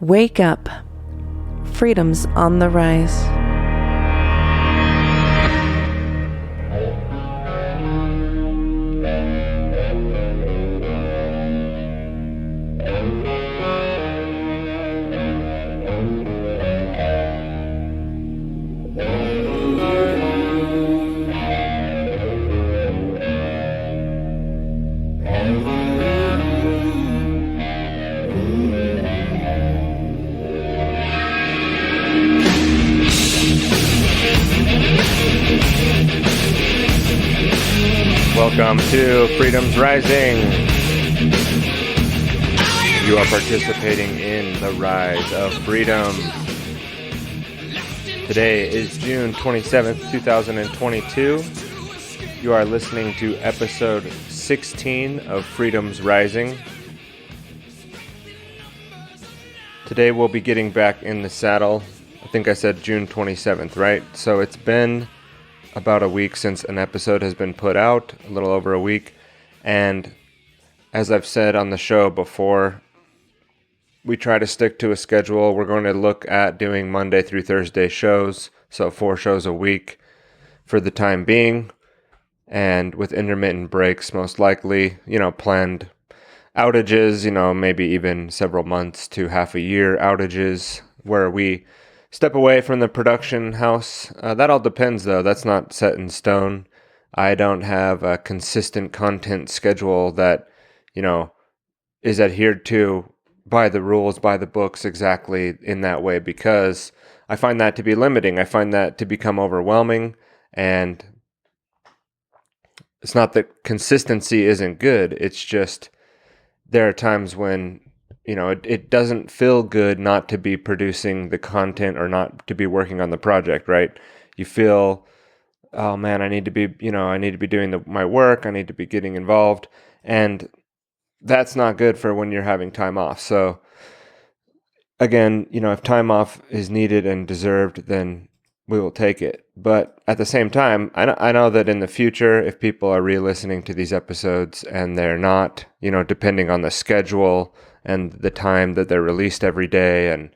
Wake up. Freedom's on the rise. Welcome to Freedom's Rising. You are participating in the rise of freedom. Today is June 27th, 2022. You are listening to episode 16 of Freedom's Rising. Today we'll be getting back in the saddle. I think I said June 27th, right? So it's been about a week since an episode has been put out, a little over a week. And as I've said on the show before, we try to stick to a schedule. We're going to look at doing Monday through Thursday shows, so 4 shows a week for the time being, and with intermittent breaks, most likely, planned outages, maybe even several months to half a year outages where we step away from the production house. That all depends, though. That's not set in stone. I don't have a consistent content schedule that, is adhered to by the rules, by the books exactly in that way, because I find that to be limiting. I find that to become overwhelming, and it's not that consistency isn't good. It's just there are times when it doesn't feel good not to be producing the content or not to be working on the project, right? You feel, oh man, I need to be doing my work. I need to be getting involved. And that's not good for when you're having time off. So again, if time off is needed and deserved, then we will take it. But at the same time, I know that in the future, if people are re-listening to these episodes and they're not, depending on the schedule and the time that they're released every day and,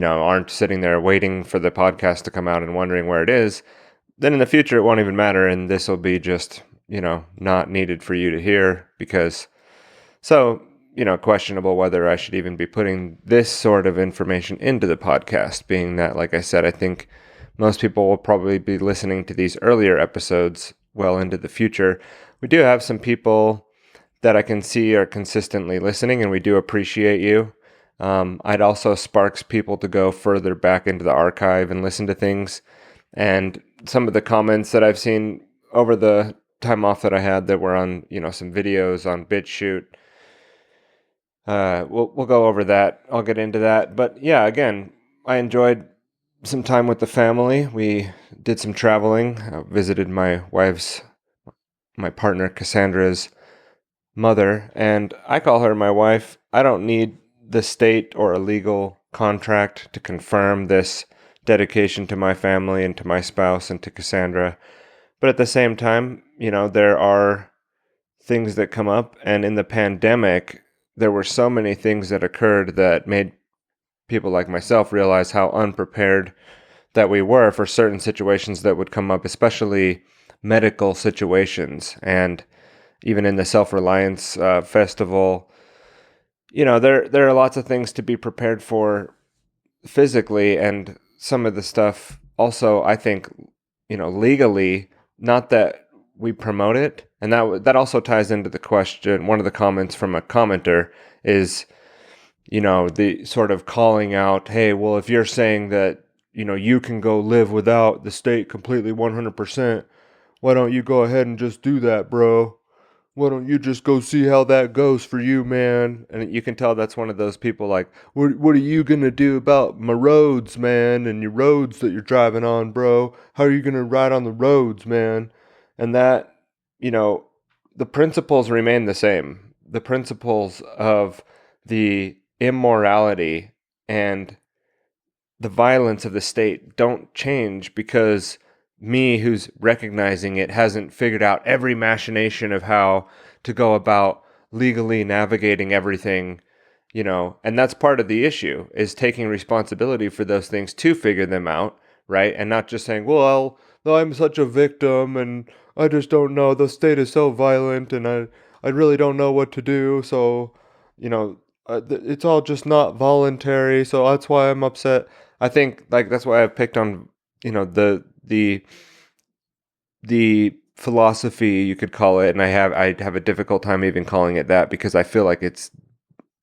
aren't sitting there waiting for the podcast to come out and wondering where it is, then in the future it won't even matter, and this will be just, not needed for you to hear because, questionable whether I should even be putting this sort of information into the podcast, being that, like I said, I think most people will probably be listening to these earlier episodes well into the future. We do have some people that I can see are consistently listening, and we do appreciate you. It also sparks people to go further back into the archive and listen to things. And some of the comments that I've seen over the time off that I had that were on, some videos on BitChute, we'll go over that. I'll get into that. But yeah, again, I enjoyed some time with the family. We did some traveling. I visited my partner Cassandra's mother, and I call her my wife. I don't need the state or a legal contract to confirm this dedication to my family and to my spouse and to Cassandra. But at the same time, there are things that come up, and in the pandemic, there were so many things that occurred that made people like myself realize how unprepared that we were for certain situations that would come up, especially medical situations. And even in the Self-Reliance Festival, there are lots of things to be prepared for physically, and some of the stuff also, I think, legally, not that we promote it. And that also ties into the question. One of the comments from a commenter is, the sort of calling out, hey, well, if you're saying that, you can go live without the state completely 100%, why don't you go ahead and just do that, bro? Why don't you just go see how that goes for you, man? And you can tell that's one of those people like, what are you going to do about my roads, man, and your roads that you're driving on, bro? How are you going to ride on the roads, man? And that, the principles remain the same. The principles of the immorality and the violence of the state don't change because me, who's recognizing it, hasn't figured out every machination of how to go about legally navigating everything and that's part of the issue, is taking responsibility for those things to figure them out, right? And not just saying, well, I'm such a victim and I just don't know. The state is so violent and I really don't know what to do. So, you know, it's all just not voluntary. So that's why I'm upset. I think like that's why I've picked on, the philosophy, you could call it, and I have a difficult time even calling it that because I feel like it's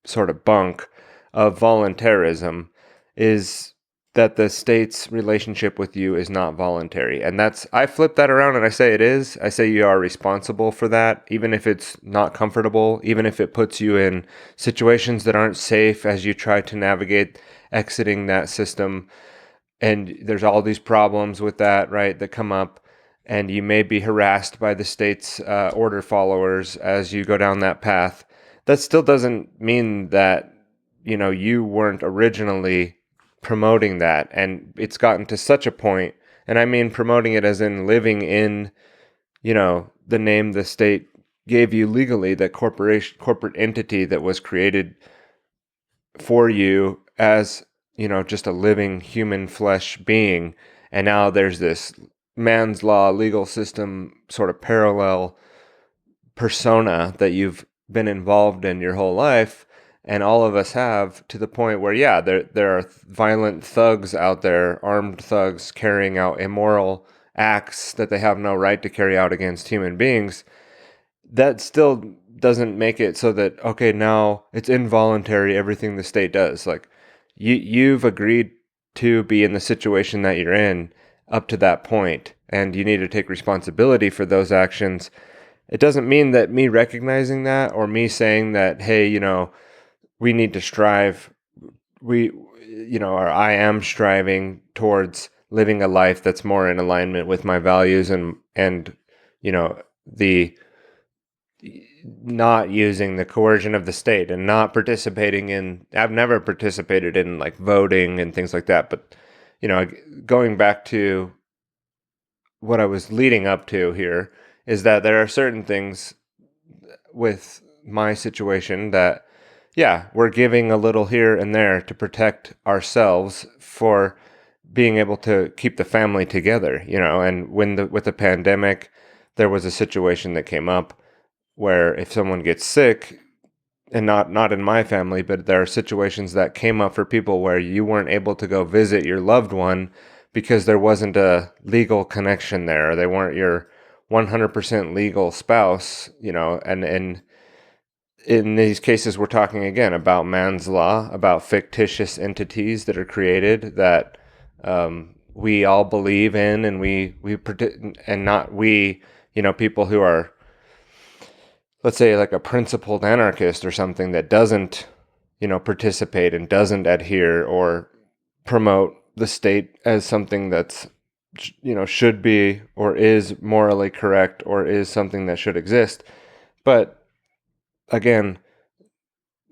sort of bunk of voluntarism, is that the state's relationship with you is not voluntary. And I flip that around and I say it is. I say you are responsible for that, even if it's not comfortable, even if it puts you in situations that aren't safe as you try to navigate exiting that system. And there's all these problems with that, right, that come up. And you may be harassed by the state's order followers as you go down that path. That still doesn't mean that, you weren't originally promoting that. And it's gotten to such a point, and I mean promoting it as in living in, the name the state gave you legally, that corporate entity that was created for you as, just a living human flesh being. And now there's this man's law legal system sort of parallel persona that you've been involved in your whole life, and all of us have, to the point where, yeah, there are violent thugs out there, armed thugs carrying out immoral acts that they have no right to carry out against human beings. That still doesn't make it so that, okay, now it's involuntary, everything the state does. Like, you've agreed to be in the situation that you're in up to that point, and you need to take responsibility for those actions. It doesn't mean that me recognizing that, or me saying that, hey, we need to strive, or I am striving towards living a life that's more in alignment with my values, and the not using the coercion of the state, and not participating in, I've never participated in like voting and things like that. But, going back to what I was leading up to here, is that there are certain things with my situation that, yeah, we're giving a little here and there to protect ourselves for being able to keep the family together, and with the pandemic, there was a situation that came up where if someone gets sick, and not in my family, but there are situations that came up for people where you weren't able to go visit your loved one because there wasn't a legal connection there, or they weren't your 100% legal spouse, and in these cases, we're talking again about man's law, about fictitious entities that are created that we all believe in, and and not we, people who are, let's say, like a principled anarchist or something that doesn't, participate and doesn't adhere or promote the state as something that's, should be or is morally correct or is something that should exist. But again,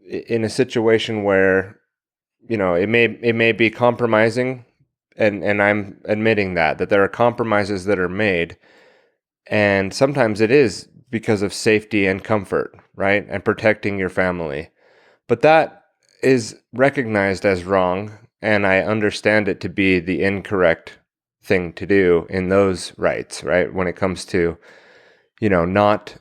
in a situation where, it may be compromising, and I'm admitting that there are compromises that are made, and sometimes it is because of safety and comfort, right? And protecting your family. But that is recognized as wrong, and I understand it to be the incorrect thing to do in those rights, right? When it comes to, not,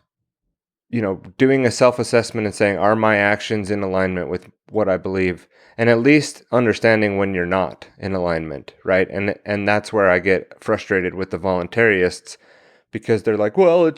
doing a self-assessment and saying, are my actions in alignment with what I believe? And at least understanding when you're not in alignment, right? And that's where I get frustrated with the voluntarists, because they're like, well,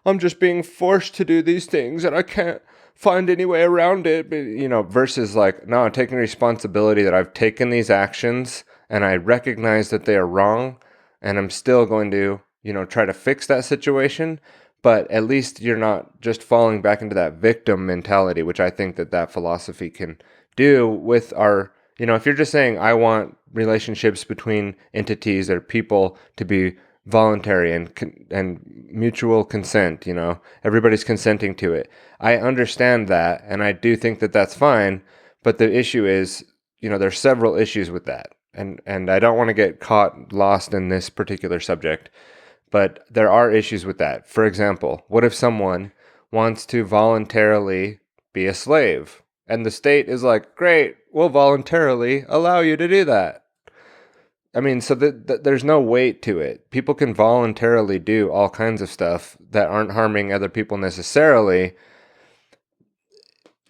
I'm just being forced to do these things and I can't find any way around it. But, versus like, no, I'm taking responsibility that I've taken these actions and I recognize that they are wrong, and I'm still going to, try to fix that situation. But at least you're not just falling back into that victim mentality, which I think that philosophy can do with our, if you're just saying, I want relationships between entities or people to be voluntary and mutual consent, everybody's consenting to it. I understand that, and I do think that that's fine. But the issue is, there's several issues with that, and I don't want to get caught lost in this particular subject. But there are issues with that. For example, what if someone wants to voluntarily be a slave? And the state is like, great, we'll voluntarily allow you to do that. I mean, so that there's no weight to it. People can voluntarily do all kinds of stuff that aren't harming other people necessarily.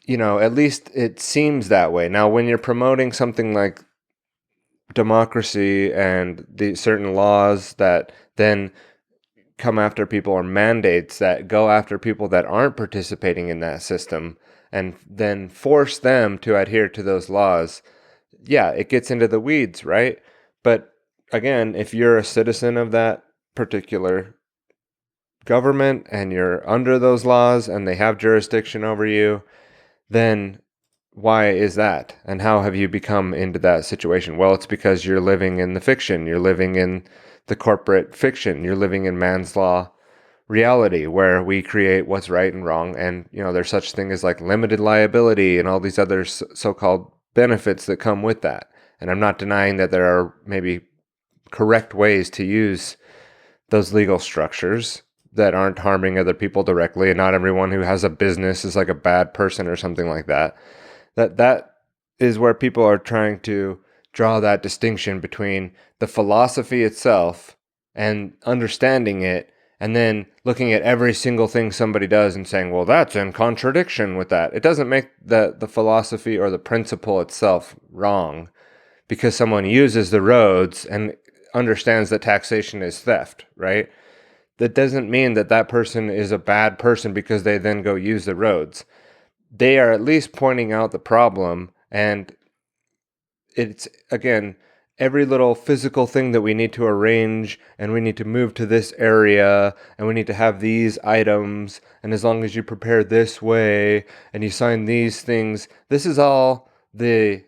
At least it seems that way. Now, when you're promoting something like democracy and the certain laws that then come after people, or mandates that go after people that aren't participating in that system and then force them to adhere to those laws, yeah, it gets into the weeds, right? But again, if you're a citizen of that particular government and you're under those laws and they have jurisdiction over you, then why is that? And how have you become into that situation? Well, it's because you're living in the fiction. You're living in the corporate fiction. You're living in man's law reality, where we create what's right and wrong. And, there's such thing as like limited liability and all these other so-called benefits that come with that. And I'm not denying that there are maybe correct ways to use those legal structures that aren't harming other people directly, and not everyone who has a business is like a bad person or something like that. That is where people are trying to draw that distinction between the philosophy itself and understanding it, and then looking at every single thing somebody does and saying, well, that's in contradiction with that. It doesn't make the philosophy or the principle itself wrong because someone uses the roads and understands that taxation is theft, right? That doesn't mean that that person is a bad person because they then go use the roads. They are at least pointing out the problem, and it's, again, every little physical thing that we need to arrange, and we need to move to this area, and we need to have these items, and as long as you prepare this way and you sign these things, this is all the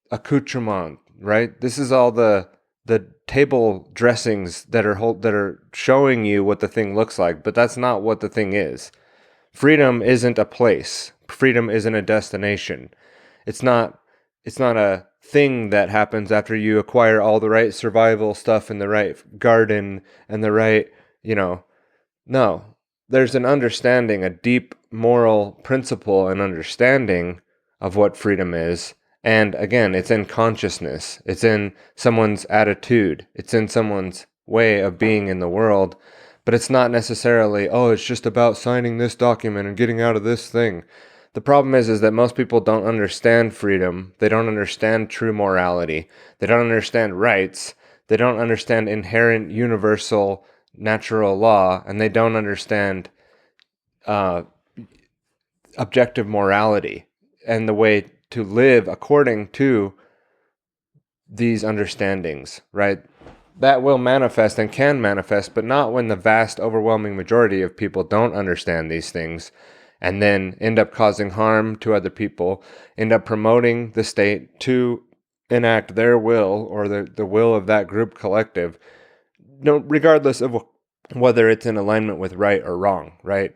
accoutrement, right? This is all the table dressings that are showing you what the thing looks like, but that's not what the thing is. Freedom isn't a place. Freedom isn't a destination. It's not a thing that happens after you acquire all the right survival stuff in the right garden and the right, no. There's an understanding, a deep moral principle and understanding of what freedom is. And again, it's in consciousness. It's in someone's attitude. It's in someone's way of being in the world. But it's not necessarily, oh, it's just about signing this document and getting out of this thing. The problem is that most people don't understand freedom. They don't understand true morality. They don't understand rights. They don't understand inherent universal natural law. And they don't understand objective morality and the way to live according to these understandings, right? That will manifest and can manifest, but not when the vast, overwhelming majority of people don't understand these things and then end up causing harm to other people, end up promoting the state to enact their will or the will of that group collective, regardless of whether it's in alignment with right or wrong, right?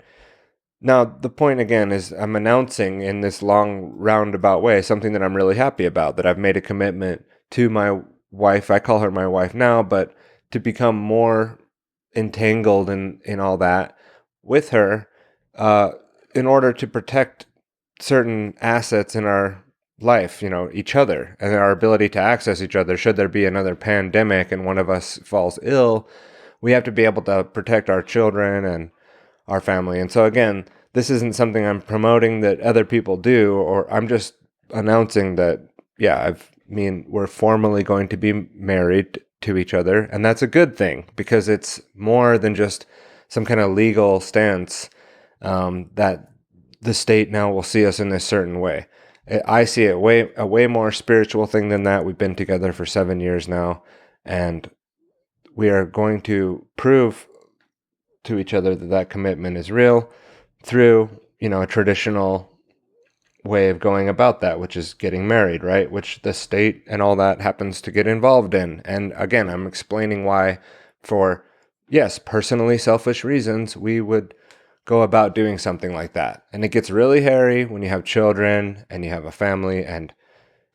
Now, the point again is I'm announcing in this long roundabout way something that I'm really happy about, that I've made a commitment to my wife. I call her my wife now, but to become more entangled in all that with her in order to protect certain assets in our life, each other and our ability to access each other. Should there be another pandemic and one of us falls ill, we have to be able to protect our children and our family. And so again, this isn't something I'm promoting that other people do, or I'm just announcing that, yeah, we're formally going to be married to each other. And that's a good thing because it's more than just some kind of legal stance that the state now will see us in this certain way. I see it a way more spiritual thing than that. We've been together for 7 years now, and we are going to prove to each other that commitment is real through, a traditional way of going about that, which is getting married, right? Which the state and all that happens to get involved in. And again, I'm explaining why, for, yes, personally selfish reasons, we would go about doing something like that. And it gets really hairy when you have children and you have a family and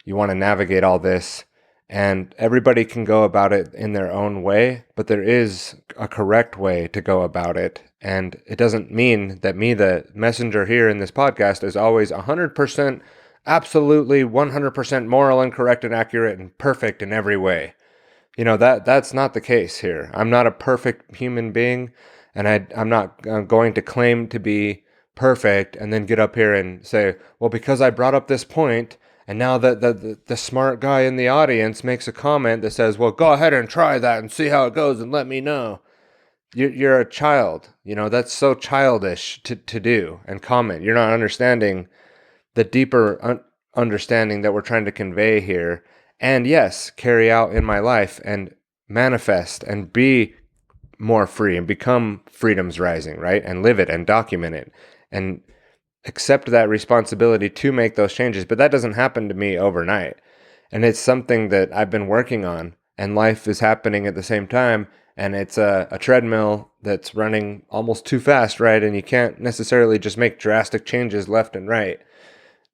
you want to navigate all this. And everybody can go about it in their own way, but there is a correct way to go about it. And it doesn't mean that me, the messenger here in this podcast, is always 100% absolutely 100% moral and correct and accurate and perfect in every way. That's not the case here. I'm not a perfect human being, and I'm not going to claim to be perfect and then get up here and say, well, because I brought up this point, and now that the smart guy in the audience makes a comment that says, well, go ahead and try that and see how it goes and let me know. You're a child. That's so childish to do and comment. You're not understanding the deeper understanding that we're trying to convey here, and yes, carry out in my life and manifest and be more free and become freedom's rising, right? And live it and document it and accept that responsibility to make those changes. But that doesn't happen to me overnight. And it's something that I've been working on, and life is happening at the same time. And it's a treadmill that's running almost too fast, right? And you can't necessarily just make drastic changes left and right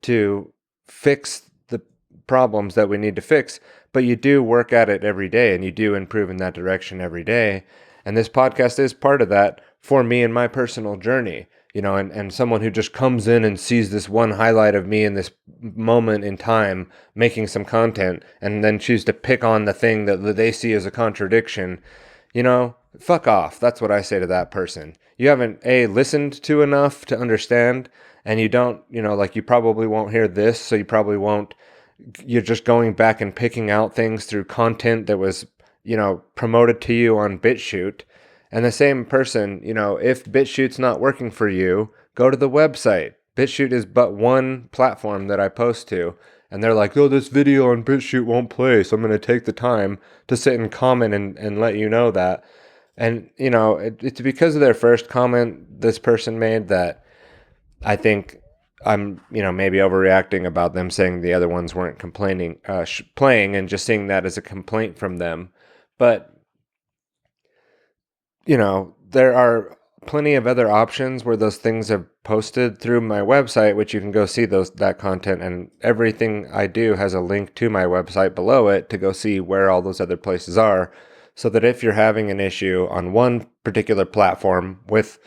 to fix the problems that we need to fix, but you do work at it every day and you do improve in that direction every day. And this podcast is part of that for me in my personal journey, and someone who just comes in and sees this one highlight of me in this moment in time making some content and then choose to pick on the thing that they see as a contradiction, fuck off. That's what I say to that person. You haven't listened to enough to understand, and you don't, like, you probably won't hear this, so you probably won't. You're just going back and picking out things through content that was, promoted to you on BitChute. And the same person, if BitChute's not working for you, go to the website. BitChute is but one platform that I post to. And they're like, oh, this video on BitChute won't play, so I'm going to take the time to sit and comment and let you know that. And, it's because of their first comment this person made that I think I'm, maybe overreacting about them saying the other ones weren't playing and just seeing that as a complaint from them. But, there are plenty of other options where those things have posted through my website, which you can go see that content, and everything I do has a link to my website below it to go see where all those other places are, so that if you're having an issue on one particular platform with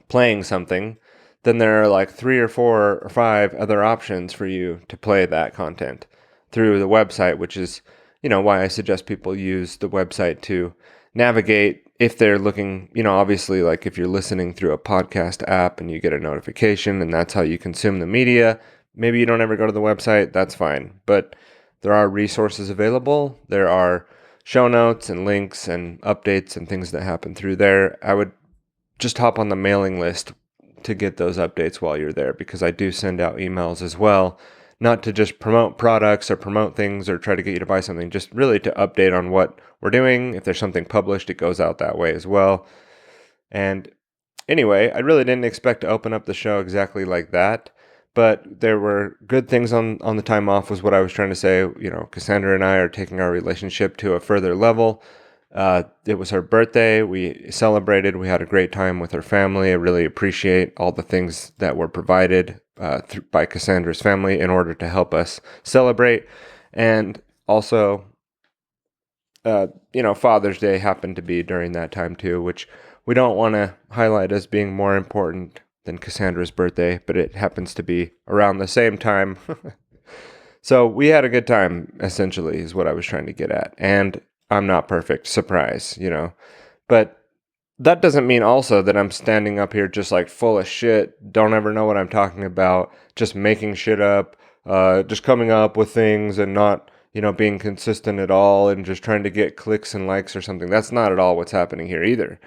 playing something, then there are like 3 or 4 or 5 other options for you to play that content through the website, which is, why I suggest people use the website to navigate if they're looking, obviously, like if you're listening through a podcast app and you get a notification and that's how you consume the media, maybe you don't ever go to the website, that's fine. But there are resources available. There are show notes and links and updates and things that happen through there. I would just hop on the mailing list to get those updates while you're there, because I do send out emails as well, not to just promote products or promote things or try to get you to buy something, just really to update on what we're doing. If there's something published, it goes out that way as well. And anyway, I really didn't expect to open up the show exactly like that, but there were good things on the time off was what I was trying to say. Cassandra and I are taking our relationship to a further level. It was her birthday. We celebrated. We had a great time with her family. I really appreciate all the things that were provided by Cassandra's family in order to help us celebrate. And also, Father's Day happened to be during that time too, which we don't want to highlight as being more important than Cassandra's birthday, but it happens to be around the same time. So we had a good time, essentially, is what I was trying to get at. And I'm not perfect, surprise, but that doesn't mean also that I'm standing up here just like full of shit, don't ever know what I'm talking about, just making shit up, just coming up with things and not, being consistent at all and just trying to get clicks and likes or something. That's not at all what's happening here either.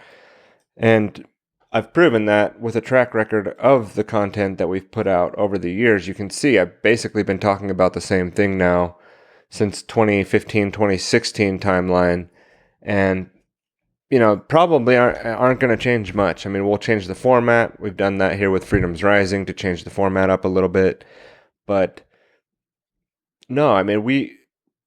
And I've proven that with a track record of the content that we've put out over the years. You can see I've basically been talking about the same thing now since 2015, 2016 timeline. And, probably aren't going to change much. I mean, we'll change the format. We've done that here with Freedom's Rising to change the format up a little bit. But no, I mean,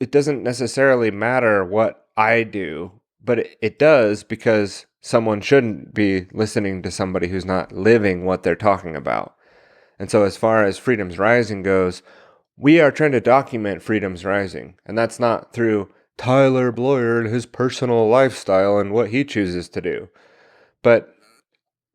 it doesn't necessarily matter what I do, but it does, because someone shouldn't be listening to somebody who's not living what they're talking about. And so as far as Freedom's Rising goes, we are trying to document Freedom's Rising. And that's not through Tyler Bloyer and his personal lifestyle and what he chooses to do. But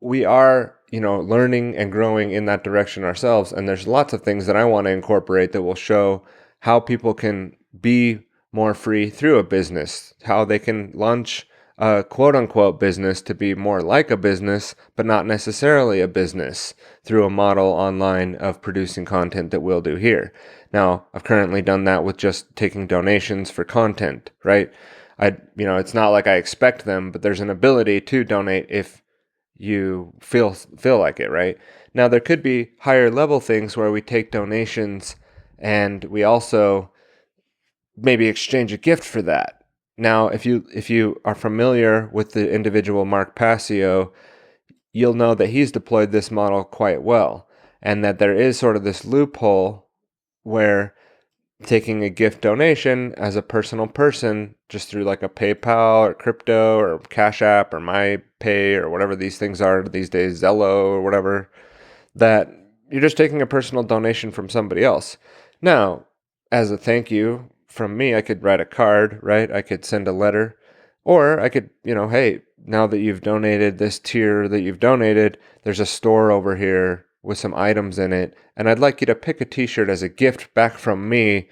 we are learning and growing in that direction ourselves. And there's lots of things that I want to incorporate that will show how people can be more free through a business, how they can launch a quote unquote business to be more like a business, but not necessarily a business through a model online of producing content that we'll do here. Now, I've currently done that with just taking donations for content, right? It's not like I expect them, but there's an ability to donate if you feel like it, right? Now, there could be higher level things where we take donations and we also maybe exchange a gift for that. Now, if you are familiar with the individual Mark Passio, you'll know that he's deployed this model quite well, and that there is sort of this loophole where taking a gift donation as a personal person, just through like a PayPal or crypto or Cash App or MyPay or whatever these things are these days, Zello or whatever, that you're just taking a personal donation from somebody else. Now, as a thank you from me, I could write a card, right? I could send a letter, or I could, hey, now that you've donated this tier that you've donated, there's a store over here with some items in it, and I'd like you to pick a t-shirt as a gift back from me,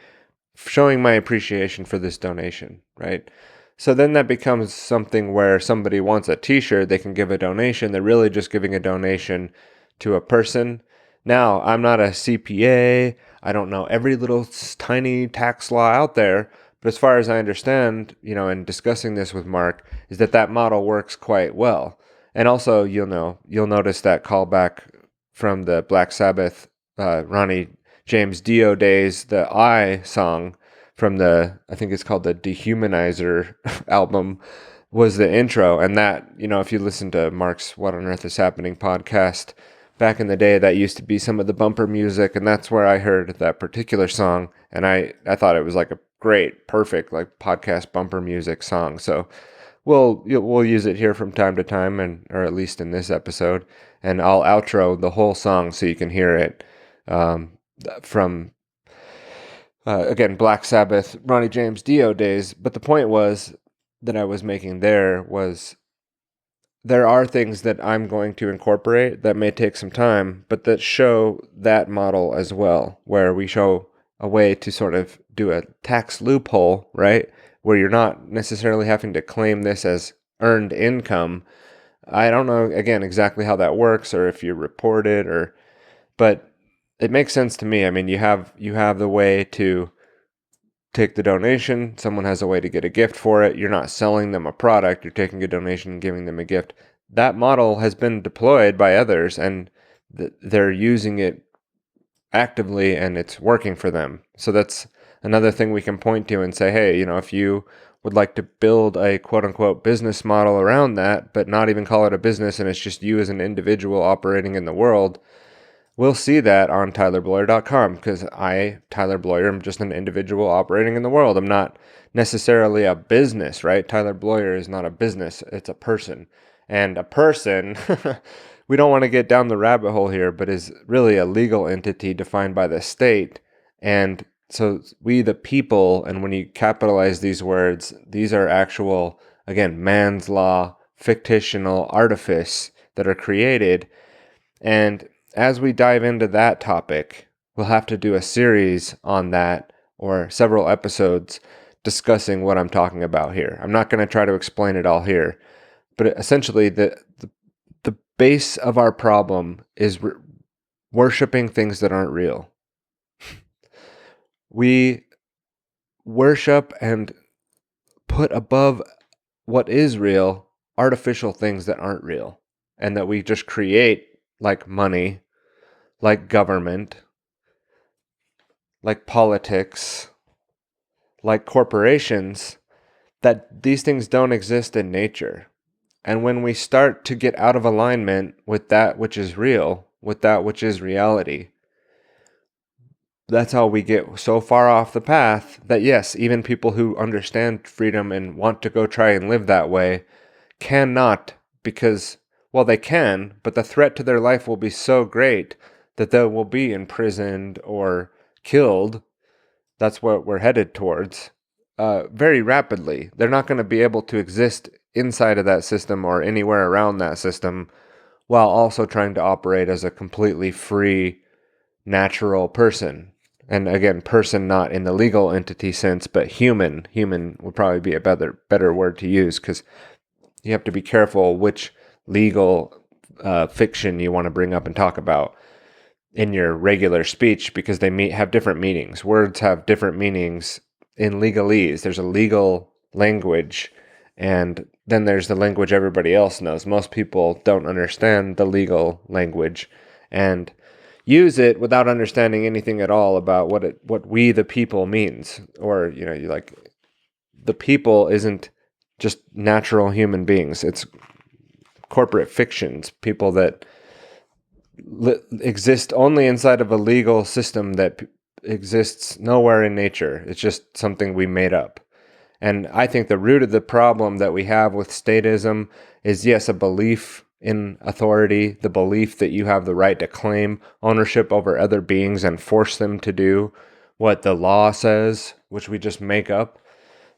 showing my appreciation for this donation, right? So then that becomes something where somebody wants a t-shirt, they can give a donation. They're really just giving a donation to a person. Now, I'm not a CPA. I don't know every little tiny tax law out there. But as far as I understand, in discussing this with Mark, is that model works quite well. And also, you'll notice that callback from the Black Sabbath, Ronnie James Dio days, the I song from I think it's called the Dehumanizer album, was the intro. And that, if you listen to Mark's What on Earth is Happening podcast back in the day, that used to be some of the bumper music. And that's where I heard that particular song. And I thought it was like a great, perfect, like podcast bumper music song. So we'll use it here from time to time, or at least in this episode. And I'll outro the whole song so you can hear it from again, Black Sabbath, Ronnie James Dio days. But the point that I was making was there are things that I'm going to incorporate that may take some time, but that show that model as well, where we show a way to sort of do a tax loophole, right? Where you're not necessarily having to claim this as earned income. I don't know, again, exactly how that works, or if you report it, but it makes sense to me. I mean, you have the way to take the donation. Someone has a way to get a gift for it. You're not selling them a product. You're taking a donation and giving them a gift. That model has been deployed by others, and they're using it actively, and it's working for them. So that's another thing we can point to and say, hey, if you would like to build a quote-unquote business model around that, but not even call it a business, and it's just you as an individual operating in the world, we'll see that on tylerbloyer.com, because Tyler Bloyer, am just an individual operating in the world. I'm not necessarily a business, right? Tyler Bloyer is not a business. It's a person. And a person, we don't want to get down the rabbit hole here, but is really a legal entity defined by the state. And so we, the people, and when you capitalize these words, these are actual, again, man's law, fictional artifice that are created. And as we dive into that topic, we'll have to do a series on that, or several episodes discussing what I'm talking about here. I'm not going to try to explain it all here, but essentially the base of our problem is worshiping things that aren't real. We worship and put above what is real artificial things that aren't real, and that we just create, like money, like government, like politics, like corporations, that these things don't exist in nature. And when we start to get out of alignment with that which is real, with that which is reality, that's how we get so far off the path that, yes, even people who understand freedom and want to go try and live that way cannot, because, well, they can, but the threat to their life will be so great that they will be imprisoned or killed. That's what we're headed towards very rapidly. They're not going to be able to exist inside of that system or anywhere around that system while also trying to operate as a completely free, natural person. And again, person not in the legal entity sense, but human. Human would probably be a better word to use, because you have to be careful which legal fiction you want to bring up and talk about in your regular speech, because they have different meanings. Words have different meanings in legalese. There's a legal language, and then there's the language everybody else knows. Most people don't understand the legal language and use it without understanding anything at all about what we the people means. Or, you like, the people isn't just natural human beings. It's corporate fictions, people that exist only inside of a legal system that exists nowhere in nature. It's just something we made up. And I think the root of the problem that we have with statism is, yes, a belief in authority, the belief that you have the right to claim ownership over other beings and force them to do what the law says, which we just make up.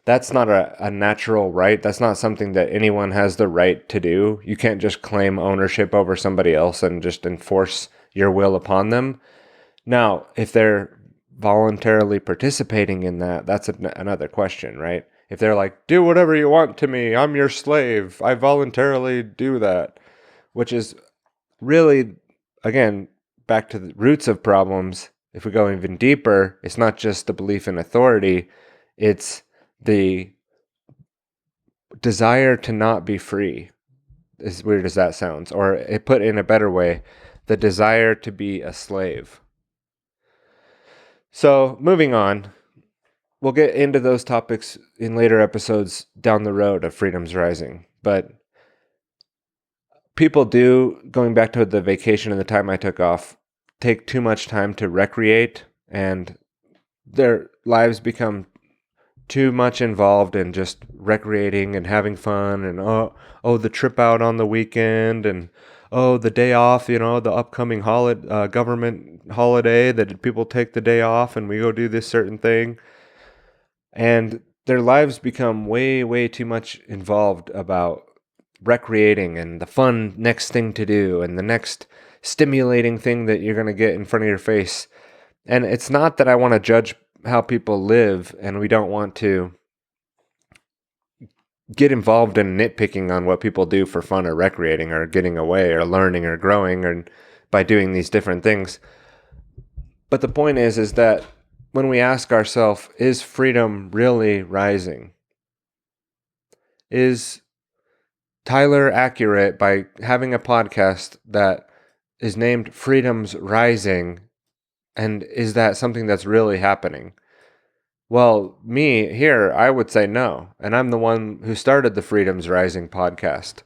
That's not a natural right. That's not something that anyone has the right to do. You can't just claim ownership over somebody else and just enforce your will upon them. Now, if they're voluntarily participating in that, that's another question, right? If they're like, do whatever you want to me, I'm your slave, I voluntarily do that, which is really, again, back to the roots of problems. If we go even deeper, it's not just the belief in authority, it's the desire to not be free, as weird as that sounds, or put in a better way, the desire to be a slave. So, moving on, we'll get into those topics in later episodes down the road of Freedom's Rising. But people do, going back to the vacation and the time I took off, take too much time to recreate, and their lives become too much involved in just recreating and having fun, and the trip out on the weekend, and the day off, the upcoming government holiday that people take the day off and we go do this certain thing. And their lives become way, way too much involved about recreating and the fun next thing to do and the next stimulating thing that you're going to get in front of your face. And it's not that I want to judge how people live, and we don't want to get involved in nitpicking on what people do for fun or recreating or getting away or learning or growing or by doing these different things. But the point is that when we ask ourselves, is freedom really rising? Is Tyler accurate by having a podcast that is named Freedom's Rising? And is that something that's really happening? Well, me here, I would say no. And I'm the one who started the Freedom's Rising podcast.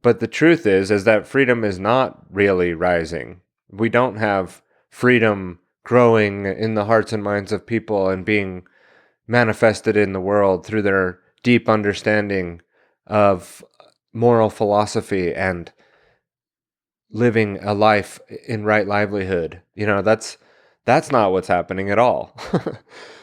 But the truth is that freedom is not really rising. We don't have freedom growing in the hearts and minds of people and being manifested in the world through their deep understanding of moral philosophy and living a life in right livelihood. That's not what's happening at all.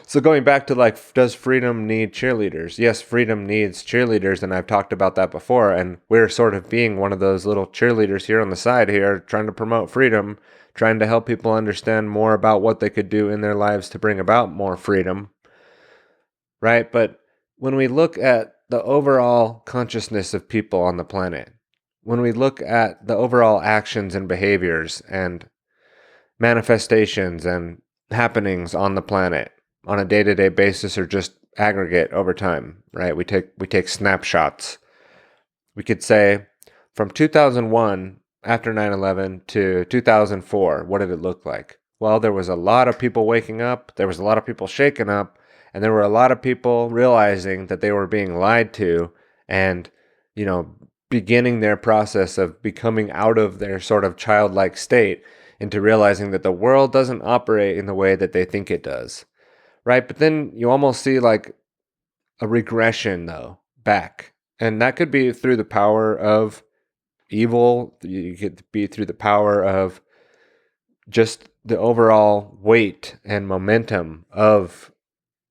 So going back to does freedom need cheerleaders? Yes, freedom needs cheerleaders, and I've talked about that before, and we're sort of being one of those little cheerleaders here on the side here, trying to promote freedom, trying to help people understand more about what they could do in their lives to bring about more freedom, right? But when we look at the overall consciousness of people on the planet, when we look at the overall actions and behaviors and manifestations and happenings on the planet on a day-to-day basis, or just aggregate over time, right? We take snapshots. We could say from 2001, after 9/11, to 2004, what did it look like? Well, there was a lot of people waking up, there was a lot of people shaking up, and there were a lot of people realizing that they were being lied to and, beginning their process of becoming out of their sort of childlike state into realizing that the world doesn't operate in the way that they think it does, right? But then you almost see like a regression, though, back. And that could be through the power of evil. You could be through the power of just the overall weight and momentum of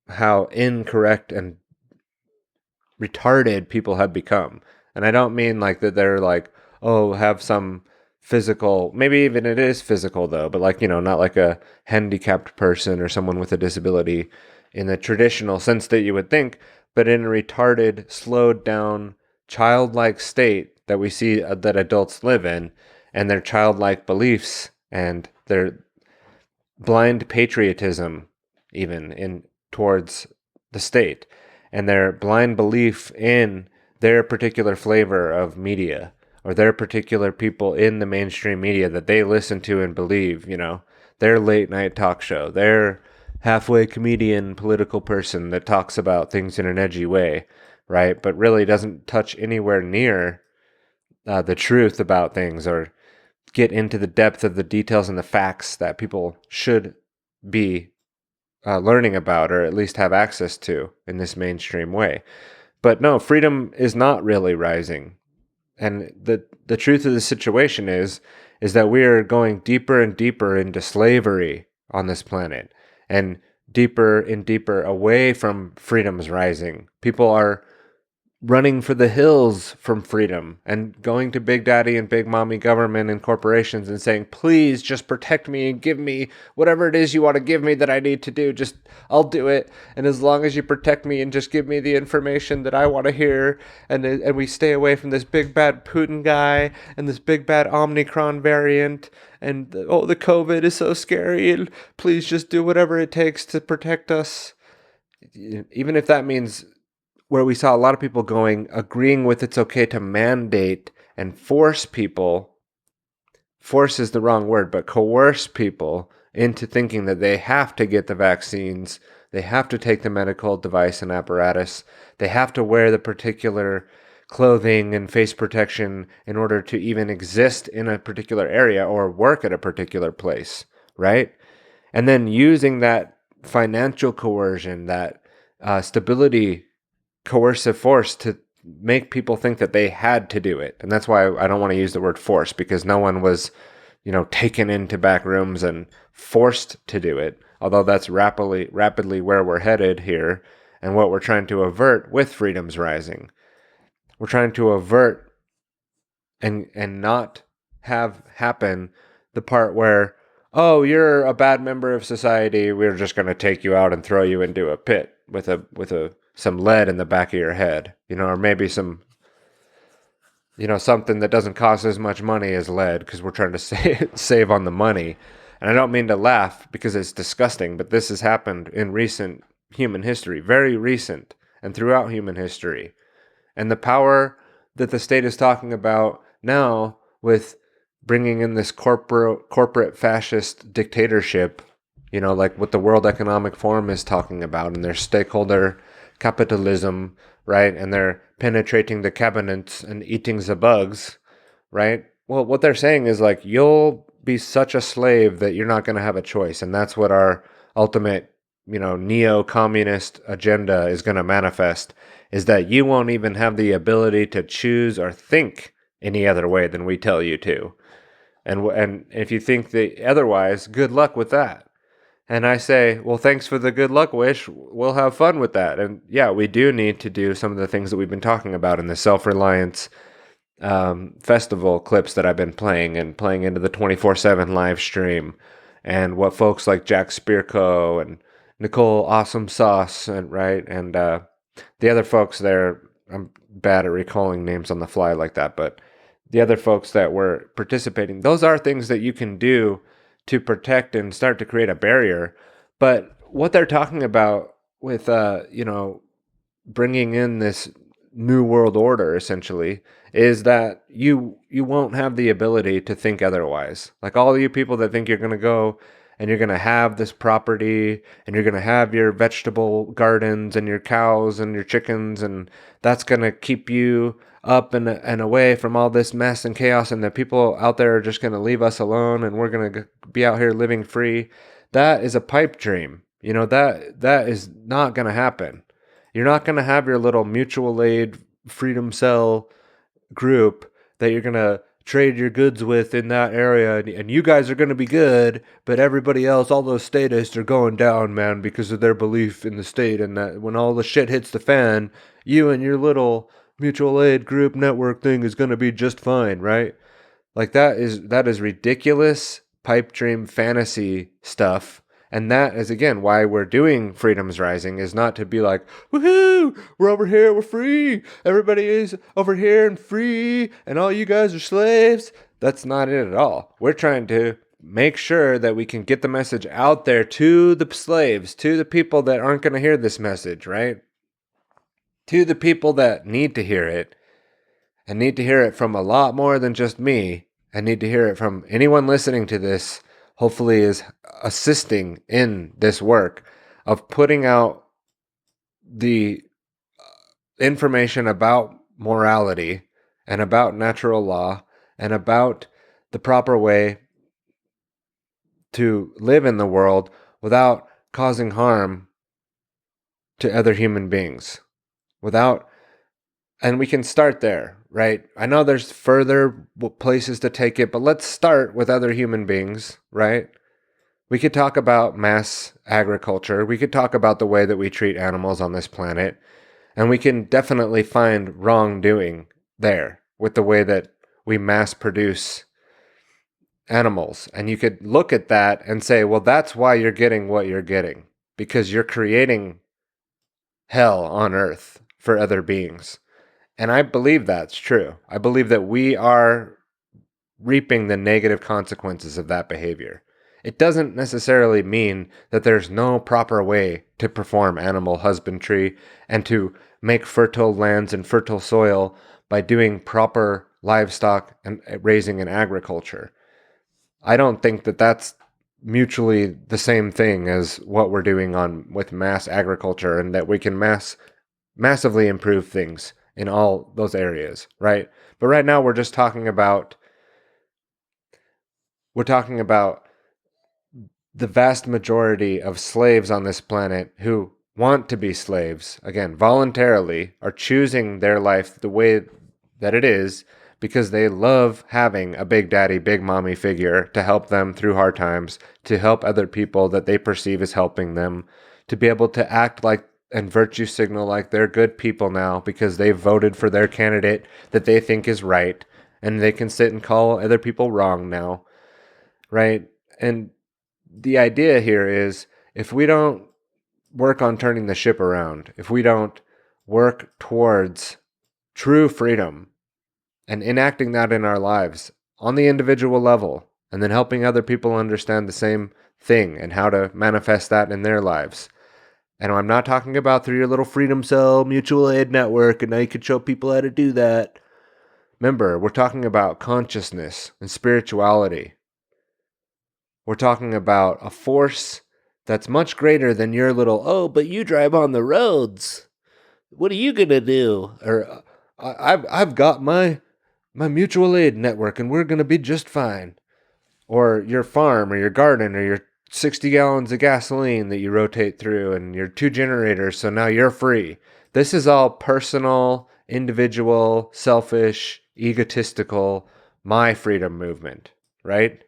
how incorrect and retarded people have become. And I don't mean like that they're like, have some physical, maybe even it is physical though, but like, not like a handicapped person or someone with a disability in the traditional sense that you would think, but in a retarded, slowed down, childlike state that we see that adults live in, and their childlike beliefs and their blind patriotism, even in towards the state, and their blind belief in their particular flavor of media or their particular people in the mainstream media that they listen to and believe, their late night talk show, their halfway comedian political person that talks about things in an edgy way, right? But really doesn't touch anywhere near the truth about things or get into the depth of the details and the facts that people should be learning about or at least have access to in this mainstream way. But no, freedom is not really rising. And the truth of the situation is that we are going deeper and deeper into slavery on this planet and deeper and deeper away from freedom's rising. People are running for the hills from freedom and going to Big Daddy and Big Mommy government and corporations and saying, please just protect me and give me whatever it is you want to give me that I need to do. Just, I'll do it. And as long as you protect me and just give me the information that I want to hear, and we stay away from this big bad Putin guy and this big bad Omicron variant, and the COVID is so scary, and please just do whatever it takes to protect us. Even if that means where we saw a lot of people agreeing with it's okay to mandate and force is the wrong word, but coerce people into thinking that they have to get the vaccines, they have to take the medical device and apparatus, they have to wear the particular clothing and face protection in order to even exist in a particular area or work at a particular place, right? And then using that financial coercion, that stability coercive force to make people think that they had to do it. And that's why I don't want to use the word force, because no one was, taken into back rooms and forced to do it. Although that's rapidly where we're headed here and what we're trying to avert with freedom's rising. We're trying to avert and not have happen the part where, oh, you're a bad member of society, we're just going to take you out and throw you into a pit with some lead in the back of your head, or maybe some, something that doesn't cost as much money as lead, because we're trying to save on the money. And I don't mean to laugh because it's disgusting, but this has happened in recent human history, very recent, and throughout human history. And the power that the state is talking about now with bringing in this corporate fascist dictatorship, like what the World Economic Forum is talking about, and their stakeholder capitalism, right? And they're penetrating the cabinets and eating the bugs, right? Well, what they're saying is like, you'll be such a slave that you're not going to have a choice. And that's what our ultimate, neo-communist agenda is going to manifest, is that you won't even have the ability to choose or think any other way than we tell you to. And if you think otherwise, good luck with that. And I say, well, thanks for the good luck wish. We'll have fun with that. And yeah, we do need to do some of the things that we've been talking about in the self-reliance festival clips that I've been playing into the 24/7 live stream, and what folks like Jack Spirko and Nicole Awesome Sauce and the other folks there. I'm bad at recalling names on the fly like that, but the other folks that were participating, those are things that you can do to protect and start to create a barrier. But what they're talking about with, bringing in this new world order, essentially, is that you won't have the ability to think otherwise. Like all you people that think you're going to go and you're going to have this property and you're going to have your vegetable gardens and your cows and your chickens, and that's going to keep you up and away from all this mess and chaos, and the people out there are just going to leave us alone and we're going to be out here living free. That is a pipe dream. That is not going to happen. You're not going to have your little mutual aid freedom cell group that you're going to trade your goods with in that area, and you guys are going to be good, but everybody else, all those statists, are going down, man, because of their belief in the state, and that when all the shit hits the fan, you and your little mutual aid group network thing is going to be just fine, right? Like that is ridiculous pipe dream fantasy stuff. And that is again why we're doing Freedom's Rising, is not to be like, woohoo, we're over here, we're free. Everybody is over here and free, and all you guys are slaves. That's not it at all. We're trying to make sure that we can get the message out there to the slaves, to the people that aren't going to hear this message, right? To the people that need to hear it, and need to hear it from a lot more than just me. I need to hear it from anyone listening to this, hopefully is assisting in this work of putting out the information about morality and about natural law and about the proper way to live in the world without causing harm to other human beings. And we can start there, right? I know there's further places to take it, but let's start with other human beings, right? We could talk about mass agriculture. We could talk about the way that we treat animals on this planet. And we can definitely find wrongdoing there with the way that we mass produce animals. And you could look at that and say, well, that's why you're getting what you're getting, because you're creating hell on earth for other beings. And I believe that's true. I believe that we are reaping the negative consequences of that behavior. It doesn't necessarily mean that there's no proper way to perform animal husbandry and to make fertile lands and fertile soil by doing proper livestock and raising and agriculture. I don't think that that's mutually the same thing as what we're doing with mass agriculture, and that we can massively improve things in all those areas, right? But right now we're talking about the vast majority of slaves on this planet who want to be slaves, again, voluntarily, are choosing their life the way that it is because they love having a big daddy, big mommy figure to help them through hard times, to help other people that they perceive as helping them, to be able to act like and virtue signal like they're good people now because they've voted for their candidate that they think is right, and they can sit and call other people wrong now, right? And the idea here is, if we don't work on turning the ship around, if we don't work towards true freedom and enacting that in our lives on the individual level, and then helping other people understand the same thing and how to manifest that in their lives. And I'm not talking about through your little Freedom Cell mutual aid network, and now you can show people how to do that. Remember, we're talking about consciousness and spirituality. We're talking about a force that's much greater than your little, oh, but you drive on the roads. What are you going to do? Or I've got my mutual aid network and we're going to be just fine. Or your farm or your garden or your 60 gallons of gasoline that you rotate through and your 2 generators, so now you're free. This is all personal, individual, selfish, egotistical, my freedom movement, right?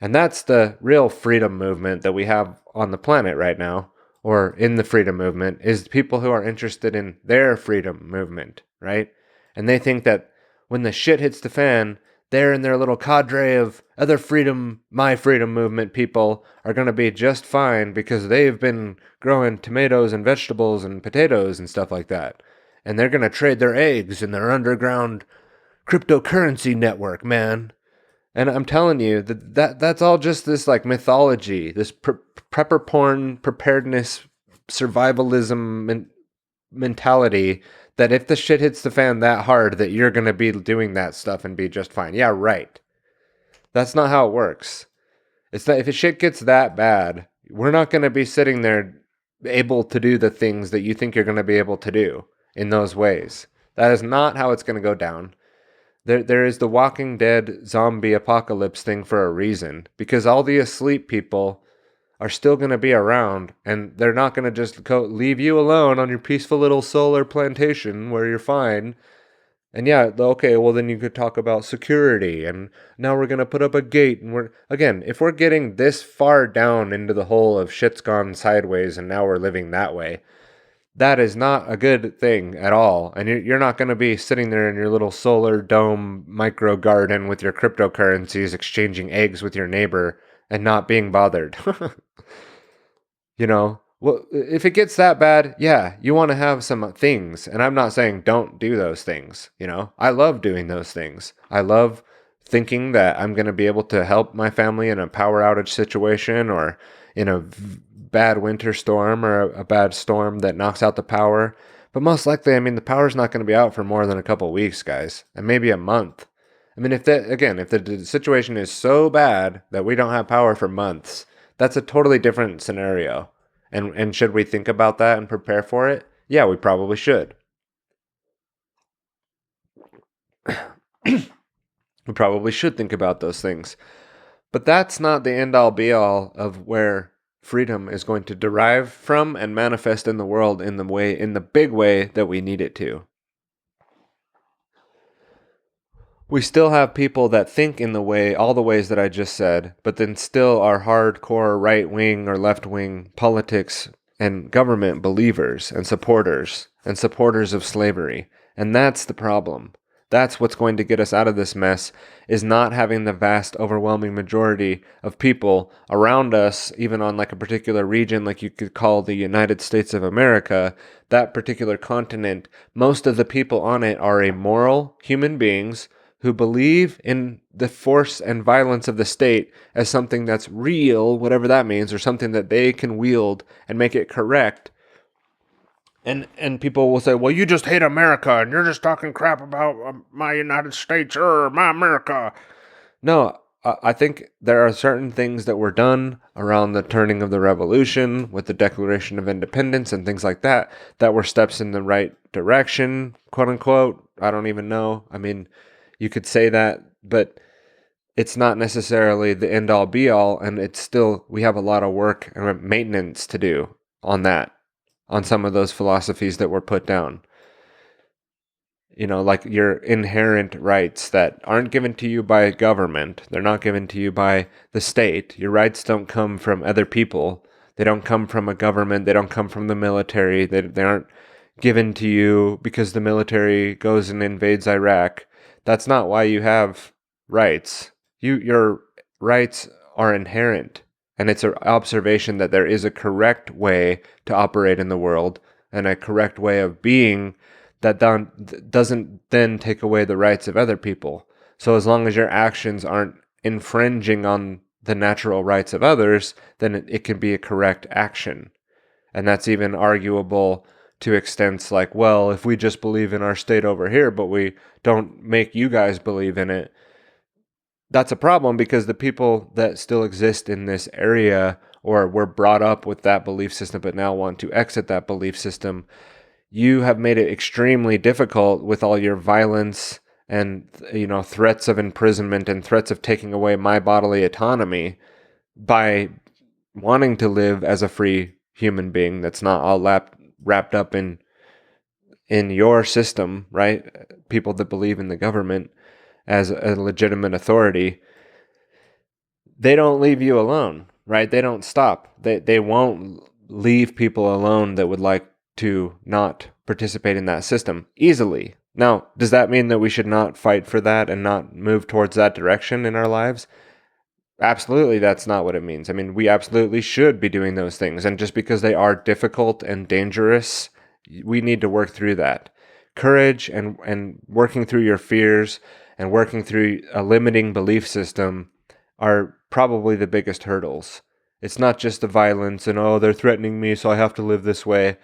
And that's the real freedom movement that we have on the planet right now, or in the freedom movement, is people who are interested in their freedom movement, right? And they think that when the shit hits the fan, they're in their little cadre of other freedom, my freedom movement people are going to be just fine because they've been growing tomatoes and vegetables and potatoes and stuff like that. And they're going to trade their eggs in their underground cryptocurrency network, man. And I'm telling you that's all just this like mythology, this prepper porn, preparedness, survivalism mentality that if the shit hits the fan that hard that you're going to be doing that stuff and be just fine. Yeah, right. That's not how it works. It's that if the shit gets that bad, we're not going to be sitting there able to do the things that you think you're going to be able to do in those ways. That is not how it's going to go down. There is the Walking Dead zombie apocalypse thing for a reason, because all the asleep people are still going to be around, and they're not going to just leave you alone on your peaceful little solar plantation where you're fine. And yeah, okay, well then you could talk about security, and now we're going to put up a gate, and if we're getting this far down into the hole of shit's gone sideways and now we're living that way, That is not a good thing at all. And you're not going to be sitting there in your little solar dome micro garden with your cryptocurrencies exchanging eggs with your neighbor and not being bothered. Well, if it gets that bad, yeah, you want to have some things. And I'm not saying don't do those things. I love doing those things. I love thinking that I'm going to be able to help my family in a power outage situation or in a bad winter storm or a bad storm that knocks out the power. But most likely, I mean, the power's not going to be out for more than a couple weeks, guys, and maybe a month. I mean, if the situation is so bad that we don't have power for months, that's a totally different scenario. And should we think about that and prepare for it? Yeah, we probably should. We probably should think about those things. But that's not the end all be all of where freedom is going to derive from and manifest in the world in the big way that we need it to. We still have people that think in all the ways that I just said, but then still are hardcore right wing or left wing politics and government believers and supporters of slavery. And that's the problem. That's what's going to get us out of this mess, is not having the vast, overwhelming majority of people around us, even on like a particular region, like you could call the United States of America, that particular continent. Most of the people on it are immoral human beings who believe in the force and violence of the state as something that's real, whatever that means, or something that they can wield and make it correct. And people will say, well, you just hate America and you're just talking crap about my United States or my America. No, I think there are certain things that were done around the turning of the revolution with the Declaration of Independence and things like that were steps in the right direction, quote unquote. I don't even know. I mean, you could say that, but it's not necessarily the end all be all. And it's still, we have a lot of work and maintenance to do on that, on some of those philosophies that were put down. Like your inherent rights that aren't given to you by government. They're not given to you by the state. Your rights don't come from other people. They don't come from a government. They don't come from the military. They aren't given to you because the military goes and invades Iraq. That's not why you have rights. Your rights are inherent. And it's an observation that there is a correct way to operate in the world and a correct way of being that doesn't then take away the rights of other people. So as long as your actions aren't infringing on the natural rights of others, then it can be a correct action. And that's even arguable to extents like, well, if we just believe in our state over here, but we don't make you guys believe in it, that's a problem, because the people that still exist in this area or were brought up with that belief system but now want to exit that belief system, you have made it extremely difficult with all your violence and threats of imprisonment and threats of taking away my bodily autonomy by wanting to live as a free human being that's not all wrapped up in your system, right? People that believe in the government as a legitimate authority, they don't leave you alone, right? They don't stop. They won't leave people alone that would like to not participate in that system easily. Now, does that mean that we should not fight for that and not move towards that direction in our lives? Absolutely, that's not what it means. I mean, we absolutely should be doing those things. And just because they are difficult and dangerous, we need to work through that. Courage and working through your fears and working through a limiting belief system are probably the biggest hurdles. It's not just the violence and, oh, they're threatening me, so I have to live this way.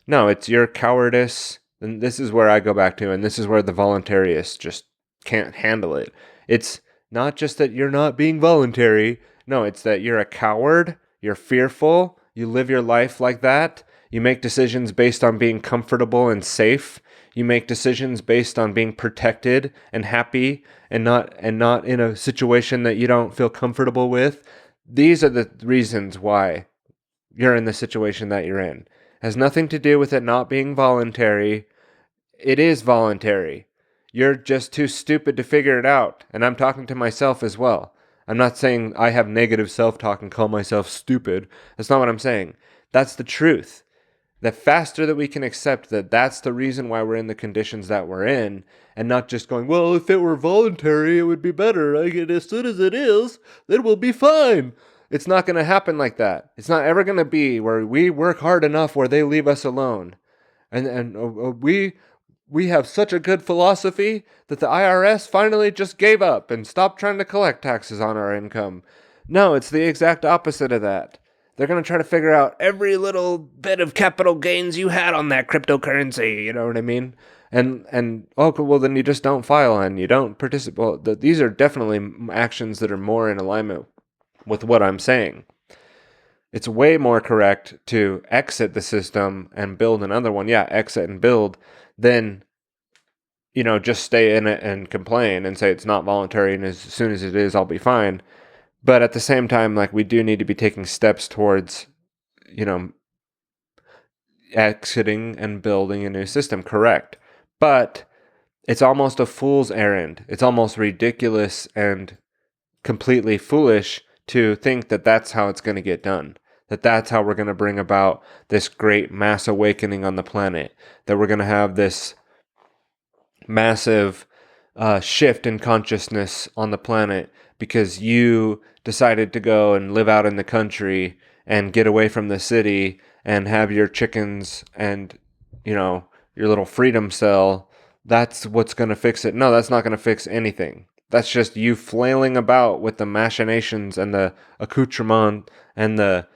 No, it's your cowardice. And this is where I go back to, and this is where the voluntarists just can't handle it. It's not just that you're not being voluntary. No, it's that you're a coward, you're fearful, you live your life like that. You make decisions based on being comfortable and safe. You make decisions based on being protected and happy and not in a situation that you don't feel comfortable with. These are the reasons why you're in the situation that you're in. It has nothing to do with it not being voluntary. It is voluntary. You're just too stupid to figure it out. And I'm talking to myself as well. I'm not saying I have negative self-talk and call myself stupid. That's not what I'm saying. That's the truth. The faster that we can accept that that's the reason why we're in the conditions that we're in, and not just going, well, if it were voluntary, it would be better. Like, as soon as it is, then we'll be fine. It's not going to happen like that. It's not ever going to be where we work hard enough where they leave us alone. And we have such a good philosophy that the IRS finally just gave up and stopped trying to collect taxes on our income. No, it's the exact opposite of that. They're going to try to figure out every little bit of capital gains you had on that cryptocurrency, you know what I mean? And okay, well, then you just don't file and you don't participate. Well, these are definitely actions that are more in alignment with what I'm saying. It's way more correct to exit the system and build another one. Yeah, exit and build, than, just stay in it and complain and say it's not voluntary, and as soon as it is, I'll be fine. But at the same time, like, we do need to be taking steps towards, exiting and building a new system, correct? But it's almost a fool's errand. It's almost ridiculous and completely foolish to think that that's how it's going to get done. That that's how we're going to bring about this great mass awakening on the planet. That we're going to have this massive shift in consciousness on the planet because you decided to go and live out in the country and get away from the city and have your chickens and, your little freedom cell. That's what's going to fix it. No, that's not going to fix anything. That's just you flailing about with the machinations and the accoutrement and the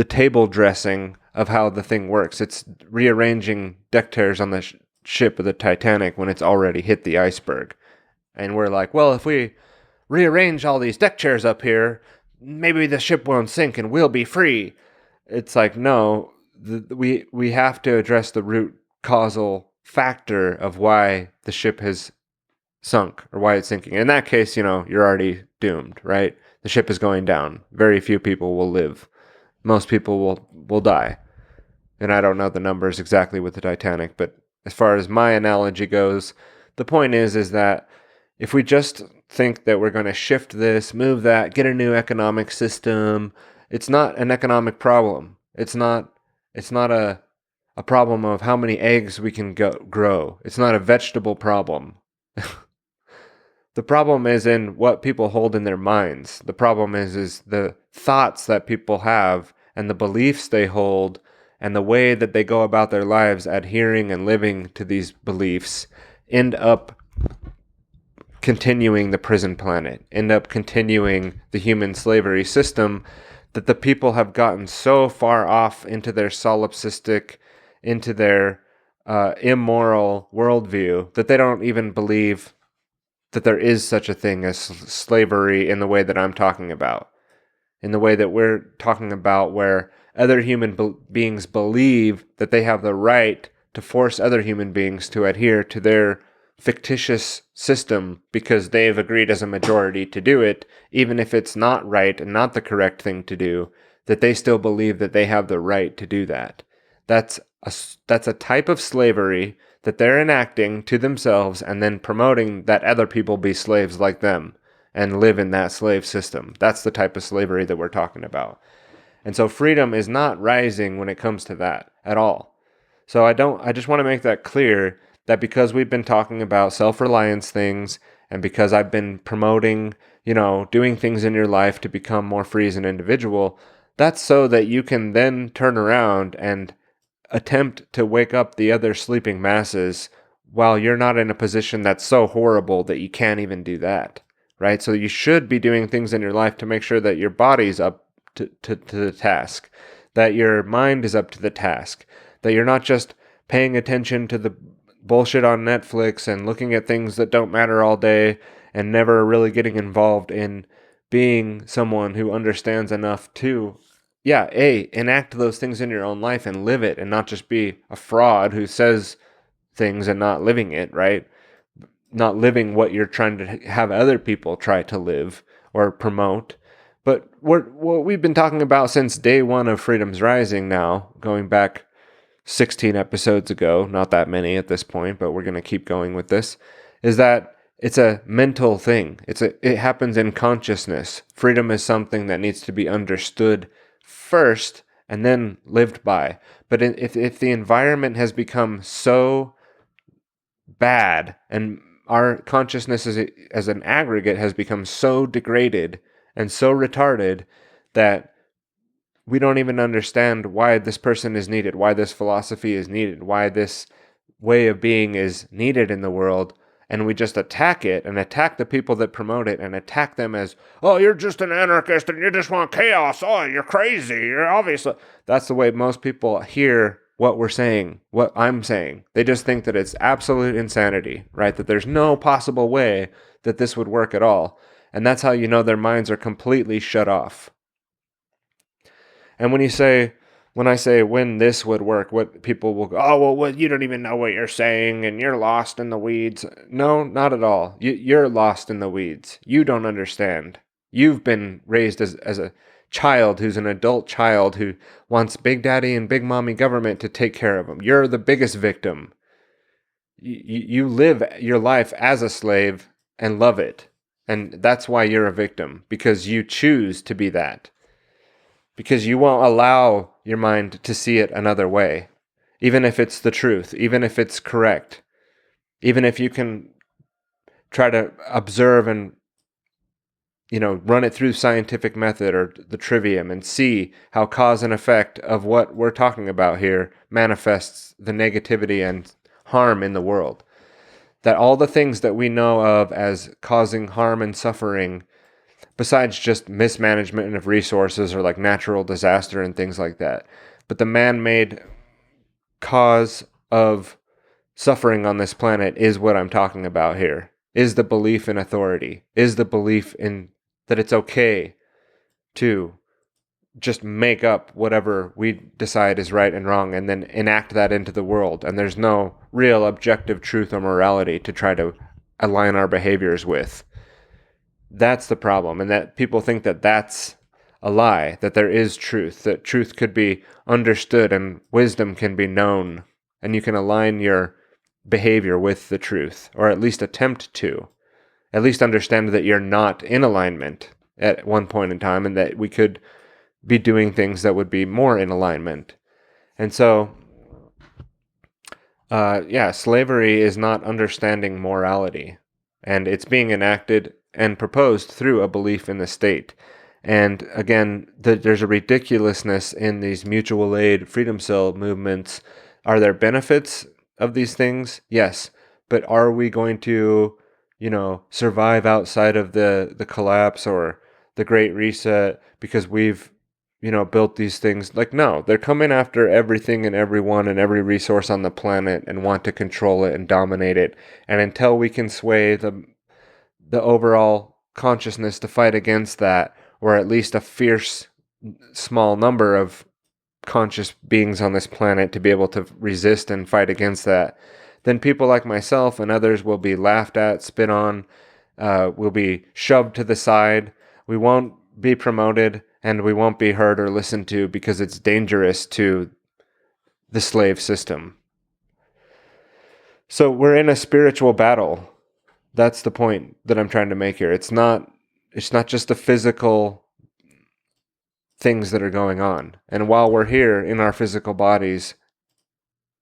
table dressing of how the thing works. It's rearranging deck chairs on the ship of the Titanic when it's already hit the iceberg. And we're like, well, if we rearrange all these deck chairs up here, maybe the ship won't sink and we'll be free. It's like, no, we have to address the root causal factor of why the ship has sunk or why it's sinking. In that case, you're already doomed, right? The ship is going down. Very few people will live. Most people will die. And I don't know the numbers exactly with the Titanic, but as far as my analogy goes, the point is that if we just think that we're going to shift this, move that, get a new economic system, it's not an economic problem. It's not a problem of how many eggs we can grow. It's not a vegetable problem. The problem is in what people hold in their minds. The problem is the thoughts that people have and the beliefs they hold and the way that they go about their lives adhering and living to these beliefs end up continuing the prison planet, end up continuing the human slavery system that the people have gotten so far off into their solipsistic, into their immoral worldview that they don't even believe that there is such a thing as slavery in the way that I'm talking about, in the way that we're talking about, where other human beings believe that they have the right to force other human beings to adhere to their fictitious system because they've agreed as a majority to do it, even if it's not right and not the correct thing to do, that they still believe that they have the right to do that. That's a type of slavery that they're enacting to themselves and then promoting that other people be slaves like them and live in that slave system. That's the type of slavery that we're talking about. And so freedom is not rising when it comes to that at all. So I just want to make that clear, that because we've been talking about self-reliance things and because I've been promoting, doing things in your life to become more free as an individual, that's so that you can then turn around and attempt to wake up the other sleeping masses while you're not in a position that's so horrible that you can't even do that, right? So you should be doing things in your life to make sure that your body's up to the task, that your mind is up to the task, that you're not just paying attention to the bullshit on Netflix and looking at things that don't matter all day and never really getting involved in being someone who understands enough to enact those things in your own life and live it, and not just be a fraud who says things and not living it, right? Not living what you're trying to have other people try to live or promote. But what we've been talking about since day one of Freedom's Rising now, going back 16 episodes ago, not that many at this point, but we're going to keep going with this, is that it's a mental thing. It happens in consciousness. Freedom is something that needs to be understood first and then lived by. But if the environment has become so bad and our consciousness as an aggregate has become so degraded and so retarded that we don't even understand why this person is needed, why this philosophy is needed, why this way of being is needed in the world, and we just attack it and attack the people that promote it and attack them as, oh, you're just an anarchist and you just want chaos. Oh, you're crazy. You're obviously. That's the way most people hear what we're saying, what I'm saying. They just think that it's absolute insanity, right? That there's no possible way that this would work at all. And that's how you know their minds are completely shut off. And when I say when this would work, what people will go, oh, well, you don't even know what you're saying and you're lost in the weeds. No, not at all. You're lost in the weeds. You don't understand. You've been raised as a child who's an adult child who wants Big Daddy and Big Mommy government to take care of him. You're the biggest victim. You live your life as a slave and love it. And that's why you're a victim, because you choose to be that. Because you won't allow your mind to see it another way, even if it's the truth, even if it's correct, even if you can try to observe and, run it through scientific method or the trivium and see how cause and effect of what we're talking about here manifests the negativity and harm in the world. That all the things that we know of as causing harm and suffering, besides just mismanagement of resources or like natural disaster and things like that. But the man-made cause of suffering on this planet is what I'm talking about here. Is the belief in authority. Is the belief in that it's okay to just make up whatever we decide is right and wrong and then enact that into the world. And there's no real objective truth or morality to try to align our behaviors with. That's the problem, and that people think that that's a lie, that there is truth, that truth could be understood and wisdom can be known, and you can align your behavior with the truth, or at least attempt to. At least understand that you're not in alignment at one point in time, and that we could be doing things that would be more in alignment. And so, slavery is not understanding morality, and it's being enacted and proposed through a belief in the state. And again, there's a ridiculousness in these mutual aid, freedom cell movements. Are there benefits of these things? Yes. But are we going to, survive outside of the collapse or the Great Reset because we've, built these things? Like, no, they're coming after everything and everyone and every resource on the planet and want to control it and dominate it. And until we can sway the overall consciousness to fight against that, or at least a fierce small number of conscious beings on this planet to be able to resist and fight against that, then people like myself and others will be laughed at, spit on, will be shoved to the side. We won't be promoted and we won't be heard or listened to because it's dangerous to the slave system. So we're in a spiritual battle. That's the point that I'm trying to make here. It's not just the physical things that are going on. And while we're here in our physical bodies,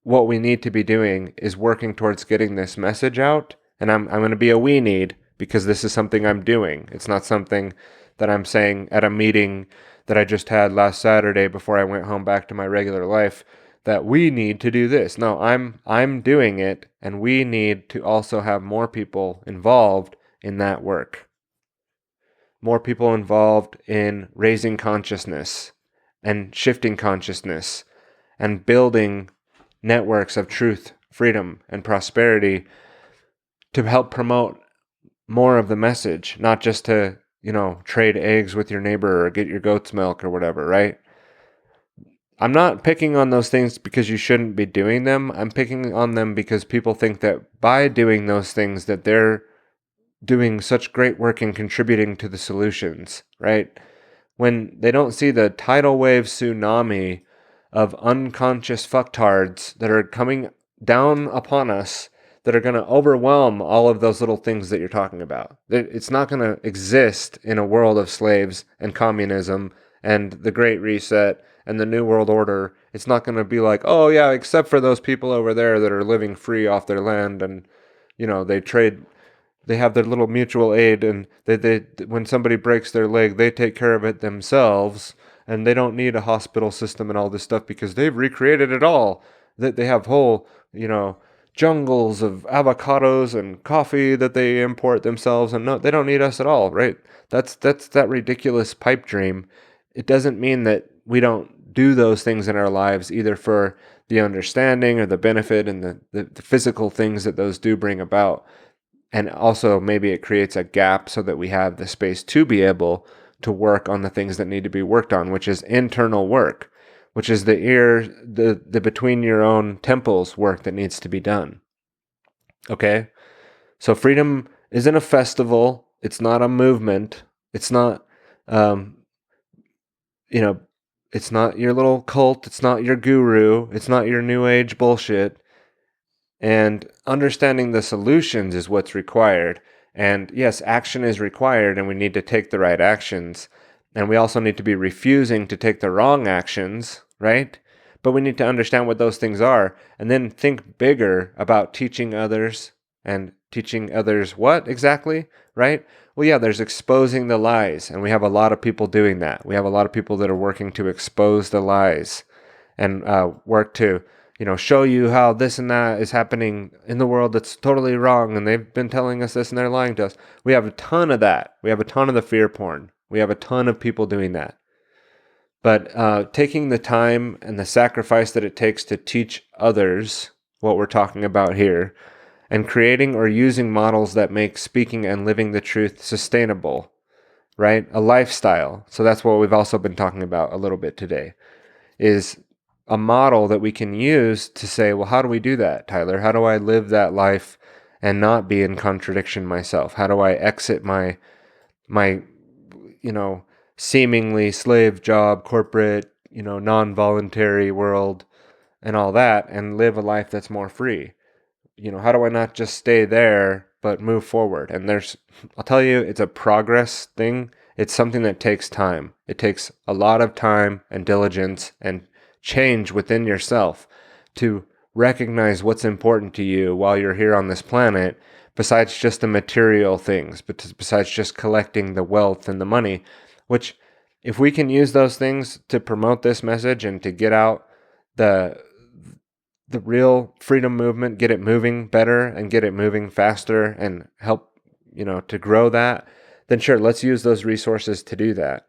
what we need to be doing is working towards getting this message out. And I'm going to be a we need, because this is something I'm doing. It's not something that I'm saying at a meeting that I just had last Saturday before I went home back to my regular life, that we need to do this. No, I'm doing it, and we need to also have more people involved in that work. More people involved in raising consciousness and shifting consciousness and building networks of truth, freedom, and prosperity to help promote more of the message, not just to, trade eggs with your neighbor or get your goat's milk or whatever, right? I'm not picking on those things because you shouldn't be doing them. I'm picking on them because people think that by doing those things that they're doing such great work in contributing to the solutions, right? When they don't see the tidal wave tsunami of unconscious fucktards that are coming down upon us that are going to overwhelm all of those little things that you're talking about. It's not going to exist in a world of slaves and communism and the Great Reset and the New World Order, it's not going to be like, oh yeah, except for those people over there that are living free off their land, and they have their little mutual aid, and they when somebody breaks their leg, they take care of it themselves, and they don't need a hospital system and all this stuff because they've recreated it all. That they have whole, jungles of avocados and coffee that they import themselves, and no, they don't need us at all, right? That's that ridiculous pipe dream. It doesn't mean that we don't do those things in our lives, either for the understanding or the benefit and the physical things that those do bring about. And also maybe it creates a gap so that we have the space to be able to work on the things that need to be worked on, which is internal work, which is the between your own temples work that needs to be done. Okay? So freedom isn't a festival. It's not a movement. It's not, um, you know, it's not your little cult. It's not your guru. It's not your new age bullshit. And understanding the solutions is what's required. And yes, action is required, and we need to take the right actions. And we also need to be refusing to take the wrong actions, right? But we need to understand what those things are and then think bigger about teaching others, and teaching others what exactly, right? Well, yeah, there's exposing the lies, and we have a lot of people doing that. We have a lot of people that are working to expose the lies and work to show you how this and that is happening in the world that's totally wrong, and they've been telling us this and they're lying to us. We have a ton of that. We have a ton of the fear porn. We have a ton of people doing that. But taking the time and the sacrifice that it takes to teach others what we're talking about here, and creating or using models that make speaking and living the truth sustainable, right? A lifestyle. So that's what we've also been talking about a little bit today, is a model that we can use to say, well, how do we do that, Tyler? How do I live that life and not be in contradiction myself? How do I exit my seemingly slave job, corporate, non-voluntary world and all that, and live a life that's more free? How do I not just stay there, but move forward? And I'll tell you, it's a progress thing. It's something that takes time. It takes a lot of time and diligence and change within yourself to recognize what's important to you while you're here on this planet, besides just the material things, but besides just collecting the wealth and the money, which if we can use those things to promote this message and to get out the real freedom movement, get it moving better and get it moving faster and help, to grow that, then sure, let's use those resources to do that.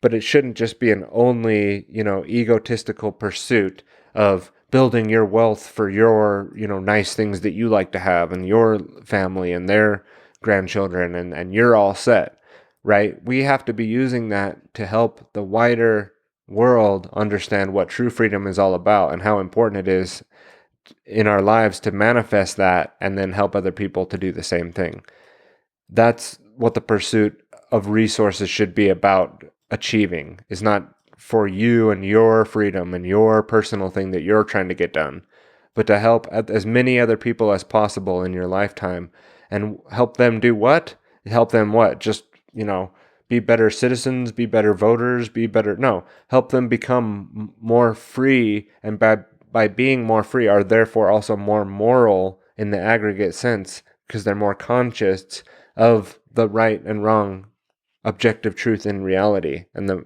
But it shouldn't just be an only, egotistical pursuit of building your wealth for your, nice things that you like to have and your family and their grandchildren, and you're all set, right? We have to be using that to help the wider world understand what true freedom is all about and how important it is in our lives to manifest that and then help other people to do the same thing. That's what the pursuit of resources should be about achieving, is not for you and your freedom and your personal thing that you're trying to get done, but to help as many other people as possible in your lifetime. And help them do what? Help them what? Just, be better citizens, be better voters, no, help them become more free, and by being more free are therefore also more moral in the aggregate sense, because they're more conscious of the right and wrong, objective truth in reality, and the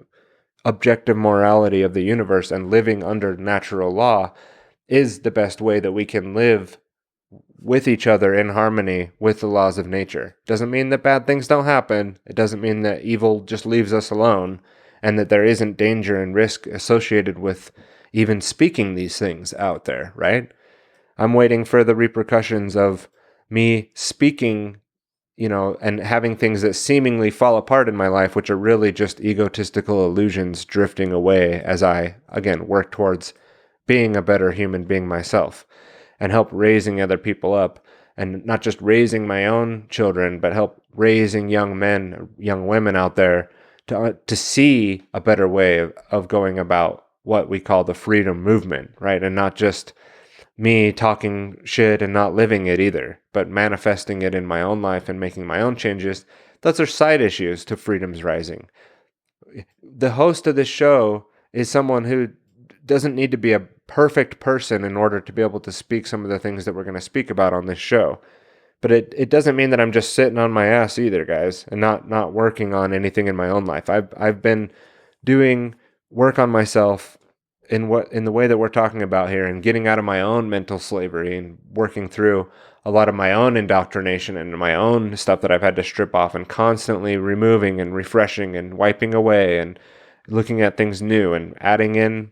objective morality of the universe, and living under natural law is the best way that we can live with each other in harmony with the laws of nature. Doesn't mean that bad things don't happen. It doesn't mean that evil just leaves us alone, and that there isn't danger and risk associated with even speaking these things out there, right? I'm waiting for the repercussions of me speaking, and having things that seemingly fall apart in my life, which are really just egotistical illusions drifting away as I, again, work towards being a better human being myself, and help raising other people up, and not just raising my own children, but help raising young men, young women out there to see a better way of going about what we call the freedom movement, right? And not just me talking shit and not living it either, but manifesting it in my own life and making my own changes. Those are side issues to Freedom's Rising. The host of this show is someone who doesn't need to be a perfect person in order to be able to speak some of the things that we're going to speak about on this show. But it doesn't mean that I'm just sitting on my ass either, guys, and not working on anything in my own life. I've been doing work on myself in the way that we're talking about here, and getting out of my own mental slavery and working through a lot of my own indoctrination and my own stuff that I've had to strip off, and constantly removing and refreshing and wiping away and looking at things new and adding in,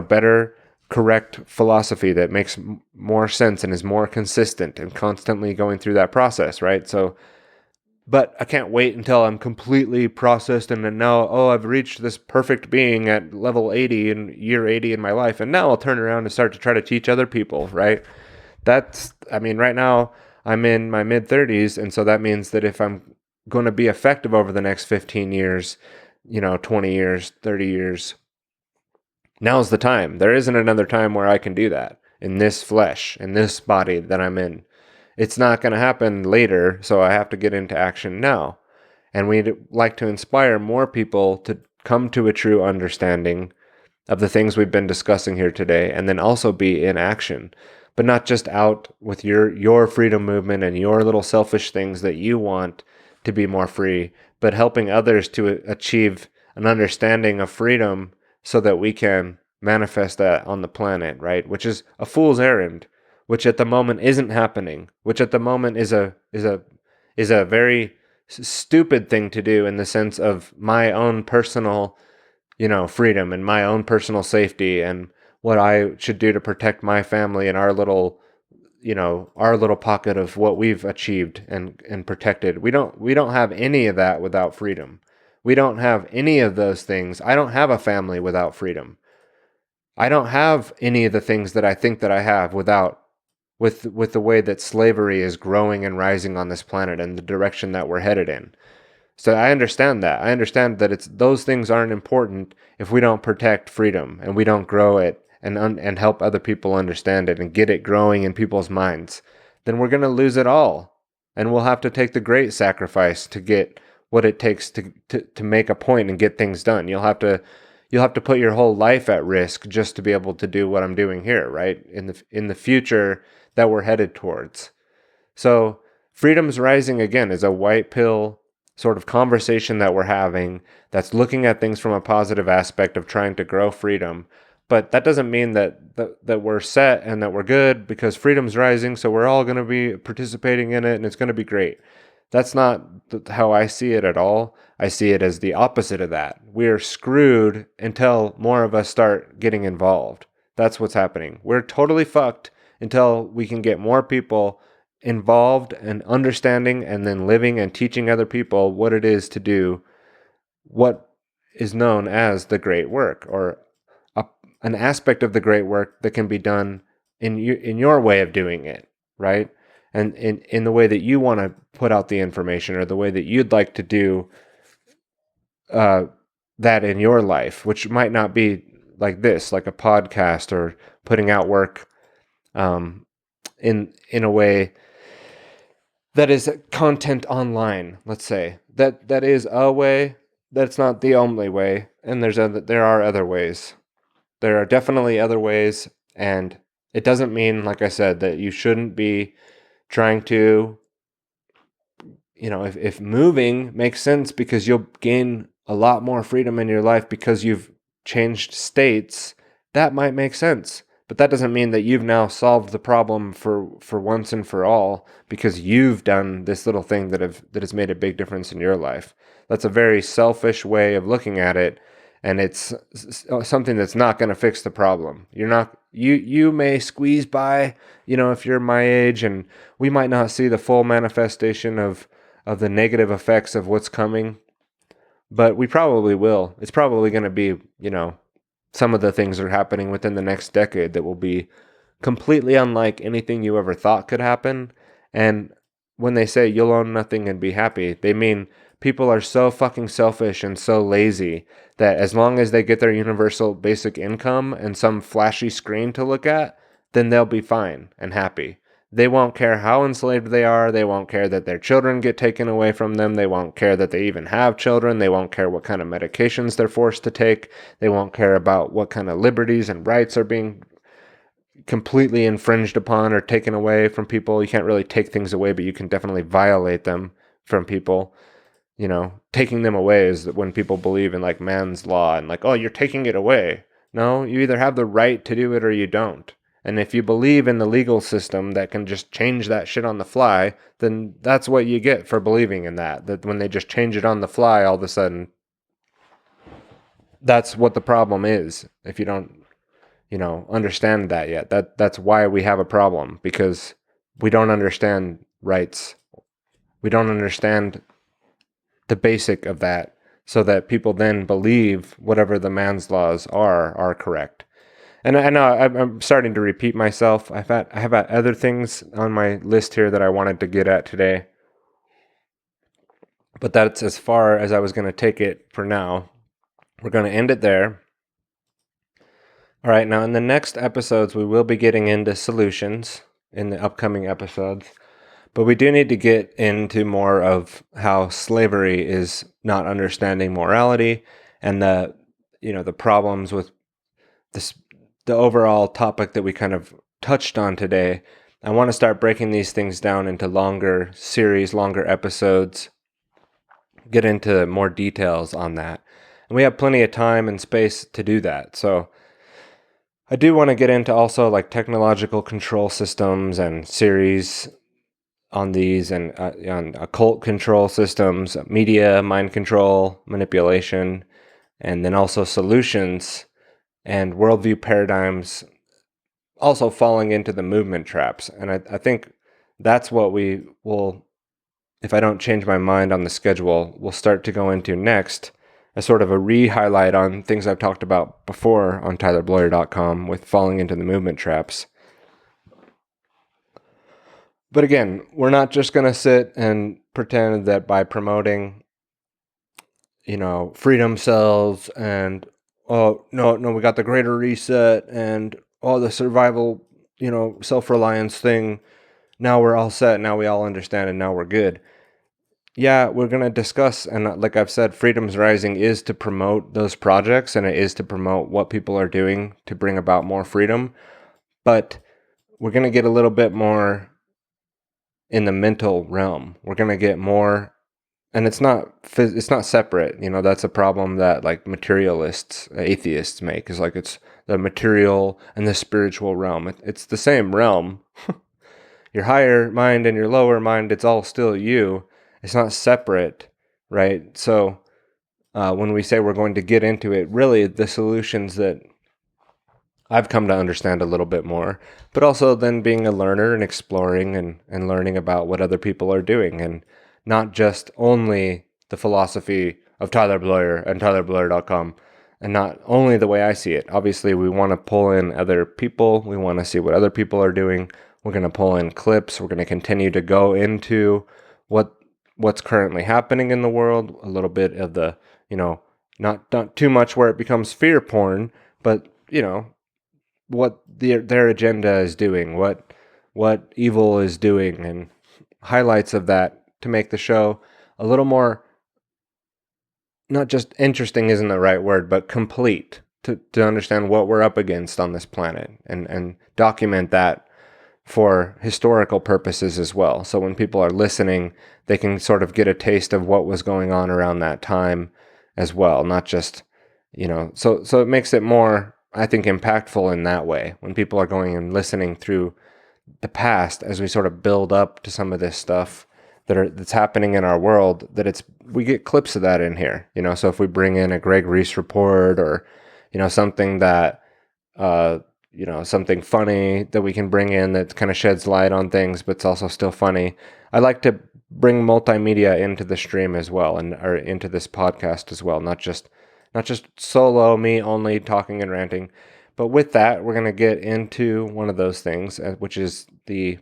better, correct philosophy that makes more sense and is more consistent, and constantly going through that process, right? So, but I can't wait until I'm completely processed and then now, I've reached this perfect being at level 80 in year 80 in my life, and now I'll turn around and start to try to teach other people, right? Right now I'm in my mid 30s, and so that means that if I'm going to be effective over the next 15 years, 20 years, 30 years, now's the time. There isn't another time where I can do that in this flesh, in this body that I'm in. It's not going to happen later, so I have to get into action now. And we'd like to inspire more people to come to a true understanding of the things we've been discussing here today, and then also be in action, but not just out with your freedom movement and your little selfish things that you want to be more free, but helping others to achieve an understanding of freedom so that we can manifest that on the planet, right? Which is a fool's errand, which at the moment isn't happening, which at the moment is a very stupid thing to do in the sense of my own personal, freedom and my own personal safety, and what I should do to protect my family and our little pocket of what we've achieved and protected. We don't have any of that without freedom. We don't have any of those things. I don't have a family without freedom. I don't have any of the things that I think that I have with the way that slavery is growing and rising on this planet and the direction that we're headed in. So I understand that. I understand that those things aren't important if we don't protect freedom and we don't grow it and help other people understand it and get it growing in people's minds. Then we're going to lose it all, and we'll have to take the great sacrifice to get what it takes to make a point and get things done. You'll have to put your whole life at risk just to be able to do what I'm doing here, right? In the future that we're headed towards. So freedom's rising again is a white pill sort of conversation that we're having that's looking at things from a positive aspect of trying to grow freedom. But that doesn't mean that we're set and that we're good because freedom's rising, so we're all going to be participating in it and it's going to be great. That's not how I see it at all. I see it as the opposite of that. We're screwed until more of us start getting involved. That's what's happening. We're totally fucked until we can get more people involved and understanding and then living and teaching other people what it is to do what is known as the great work, or an aspect of the great work that can be done in your way of doing it, right? And in the way that you want to put out the information, or the way that you'd like to do that in your life, which might not be like this, like a podcast or putting out work in a way that is content online. Let's say that is a way. That's not the only way, and there are other ways. There are definitely other ways, and it doesn't mean, like I said, that you shouldn't be trying to, if moving makes sense because you'll gain a lot more freedom in your life because you've changed states, that might make sense. But that doesn't mean that you've now solved the problem for once and for all because you've done this little thing that has made a big difference in your life. That's a very selfish way of looking at it, and it's something that's not going to fix the problem. You may squeeze by, if you're my age, and we might not see the full manifestation of the negative effects of what's coming, but we probably will. It's probably going to be, some of the things that are happening within the next decade that will be completely unlike anything you ever thought could happen. And when they say you'll own nothing and be happy, they mean people are so fucking selfish and so lazy that as long as they get their universal basic income and some flashy screen to look at, then they'll be fine and happy. They won't care how enslaved they are. They won't care that their children get taken away from them. They won't care that they even have children. They won't care what kind of medications they're forced to take. They won't care about what kind of liberties and rights are being completely infringed upon or taken away from people. You can't really take things away, but you can definitely violate them from people. Taking them away is when people believe in like man's law and like, oh, you're taking it away. No, you either have the right to do it or you don't. And if you believe in the legal system that can just change that shit on the fly, then that's what you get for believing in that when they just change it on the fly, all of a sudden, that's what the problem is. If you don't, understand that yet, that's why we have a problem, because we don't understand rights. We don't understand the basic of that, so that people then believe whatever the man's laws are correct. And I know I'm starting to repeat myself. I have other things on my list here that I wanted to get at today, but that's as far as I was going to take it for now. We're going to end it there. All right, now in the next episodes, we will be getting into solutions in the upcoming episodes, but we do need to get into more of how slavery is not understanding morality and the problems with this, the overall topic that we kind of touched on today. I want to start breaking these things down into longer series, longer episodes, get into more details on that. And we have plenty of time and space to do that. So I do want to get into also like technological control systems and series on these, and on occult control systems, media, mind control, manipulation, and then also solutions and worldview paradigms also falling into the movement traps. And I think that's what we will, if I don't change my mind on the schedule, we'll start to go into next, as sort of a re-highlight on things I've talked about before on tylerbloyer.com with falling into the movement traps. But again, we're not just going to sit and pretend that by promoting, freedom cells and, oh, no, we got the greater reset and, oh, the survival, self-reliance thing. Now we're all set. Now we all understand and now we're good. Yeah, we're going to discuss, and like I've said, Freedom's Rising is to promote those projects, and it is to promote what people are doing to bring about more freedom. But we're going to get a little bit more in the mental realm. We're going to get more, and it's not separate. That's a problem that like materialists, atheists make, is like it's the material and the spiritual realm. It's the same realm. Your higher mind and your lower mind, it's all still you. It's not separate, right? So when we say we're going to get into it, really the solutions that I've come to understand a little bit more, but also then being a learner and exploring and learning about what other people are doing, and not just only the philosophy of Tyler Bloyer and tylerbloyer.com, and not only the way I see it. Obviously, we want to pull in other people. We want to see what other people are doing. We're going to pull in clips. We're going to continue to go into what's currently happening in the world, a little bit of the, not too much where it becomes fear porn, but, what their agenda is doing, what evil is doing, and highlights of that to make the show a little more, not just interesting isn't the right word, but complete, to understand what we're up against on this planet, and document that for historical purposes as well. So when people are listening, they can sort of get a taste of what was going on around that time as well, not just, so it makes it more, I think, impactful in that way when people are going and listening through the past as we sort of build up to some of this stuff that's happening in our world, that we get clips of that in here, so if we bring in a Greg Reese report, or, something that, something funny that we can bring in that kind of sheds light on things, but it's also still funny. I like to bring multimedia into the stream as well, or into this podcast as well, not just solo me only talking and ranting. But with that, we're going to get into one of those things, which is the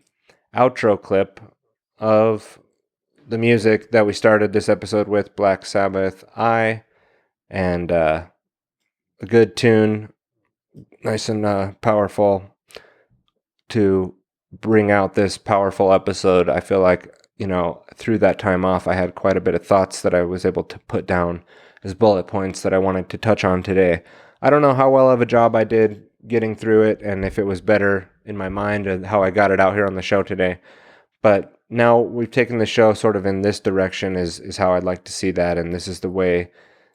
outro clip of the music that we started this episode with, Black Sabbath, and a good tune, nice and powerful, to bring out this powerful episode. I feel like, through that time off, I had quite a bit of thoughts that I was able to put down as bullet points that I wanted to touch on today. I don't know how well of a job I did getting through it and if it was better in my mind and how I got it out here on the show today. But now we've taken the show sort of in this direction is how I'd like to see that. And this is the way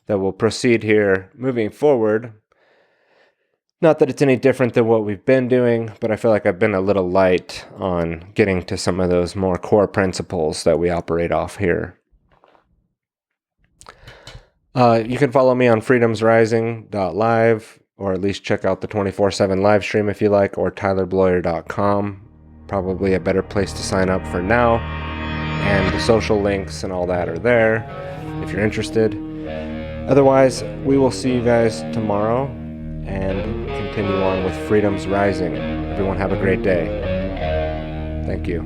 that we'll proceed here moving forward. Not that it's any different than what we've been doing, but I feel like I've been a little light on getting to some of those more core principles that we operate off here. You can follow me on freedomsrising.live, or at least check out the 24/7 live stream if you like, or tylerbloyer.com. Probably a better place to sign up for now. And the social links and all that are there if you're interested. Otherwise, we will see you guys tomorrow and continue on with Freedom's Rising. Everyone have a great day. Thank you.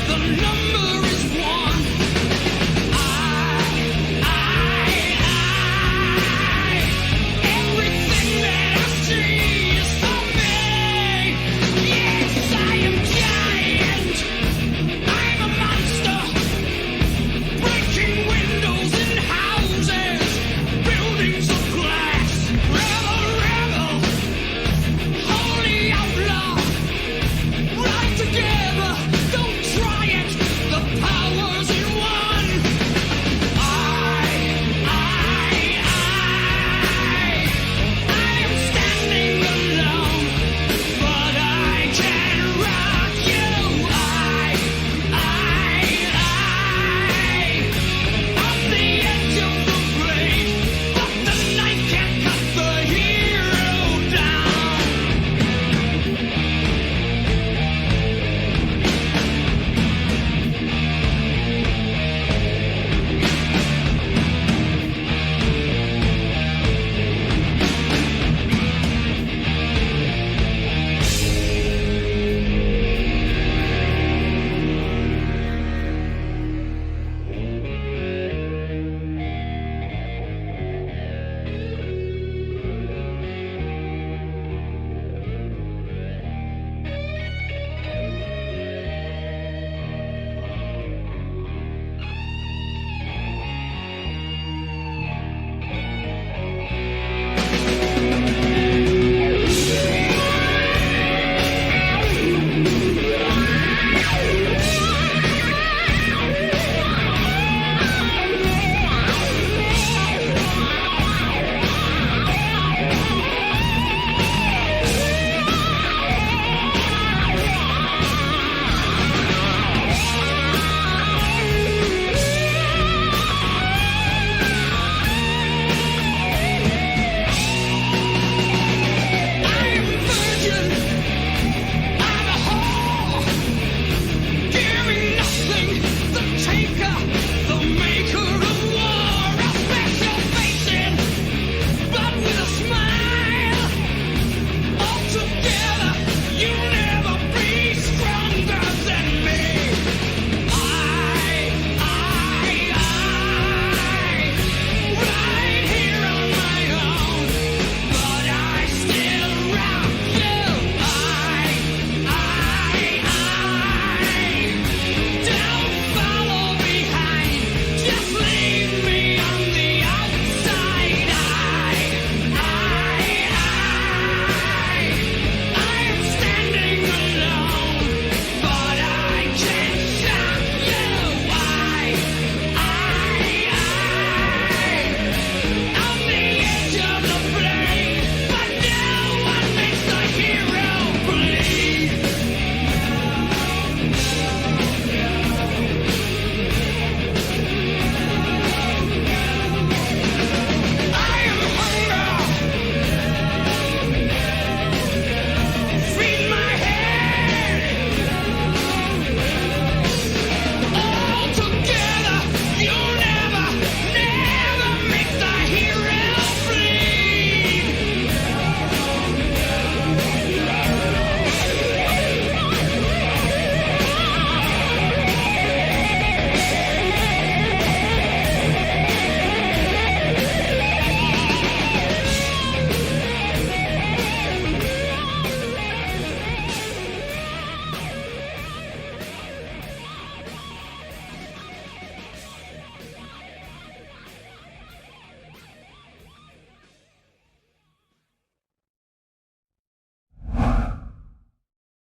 The number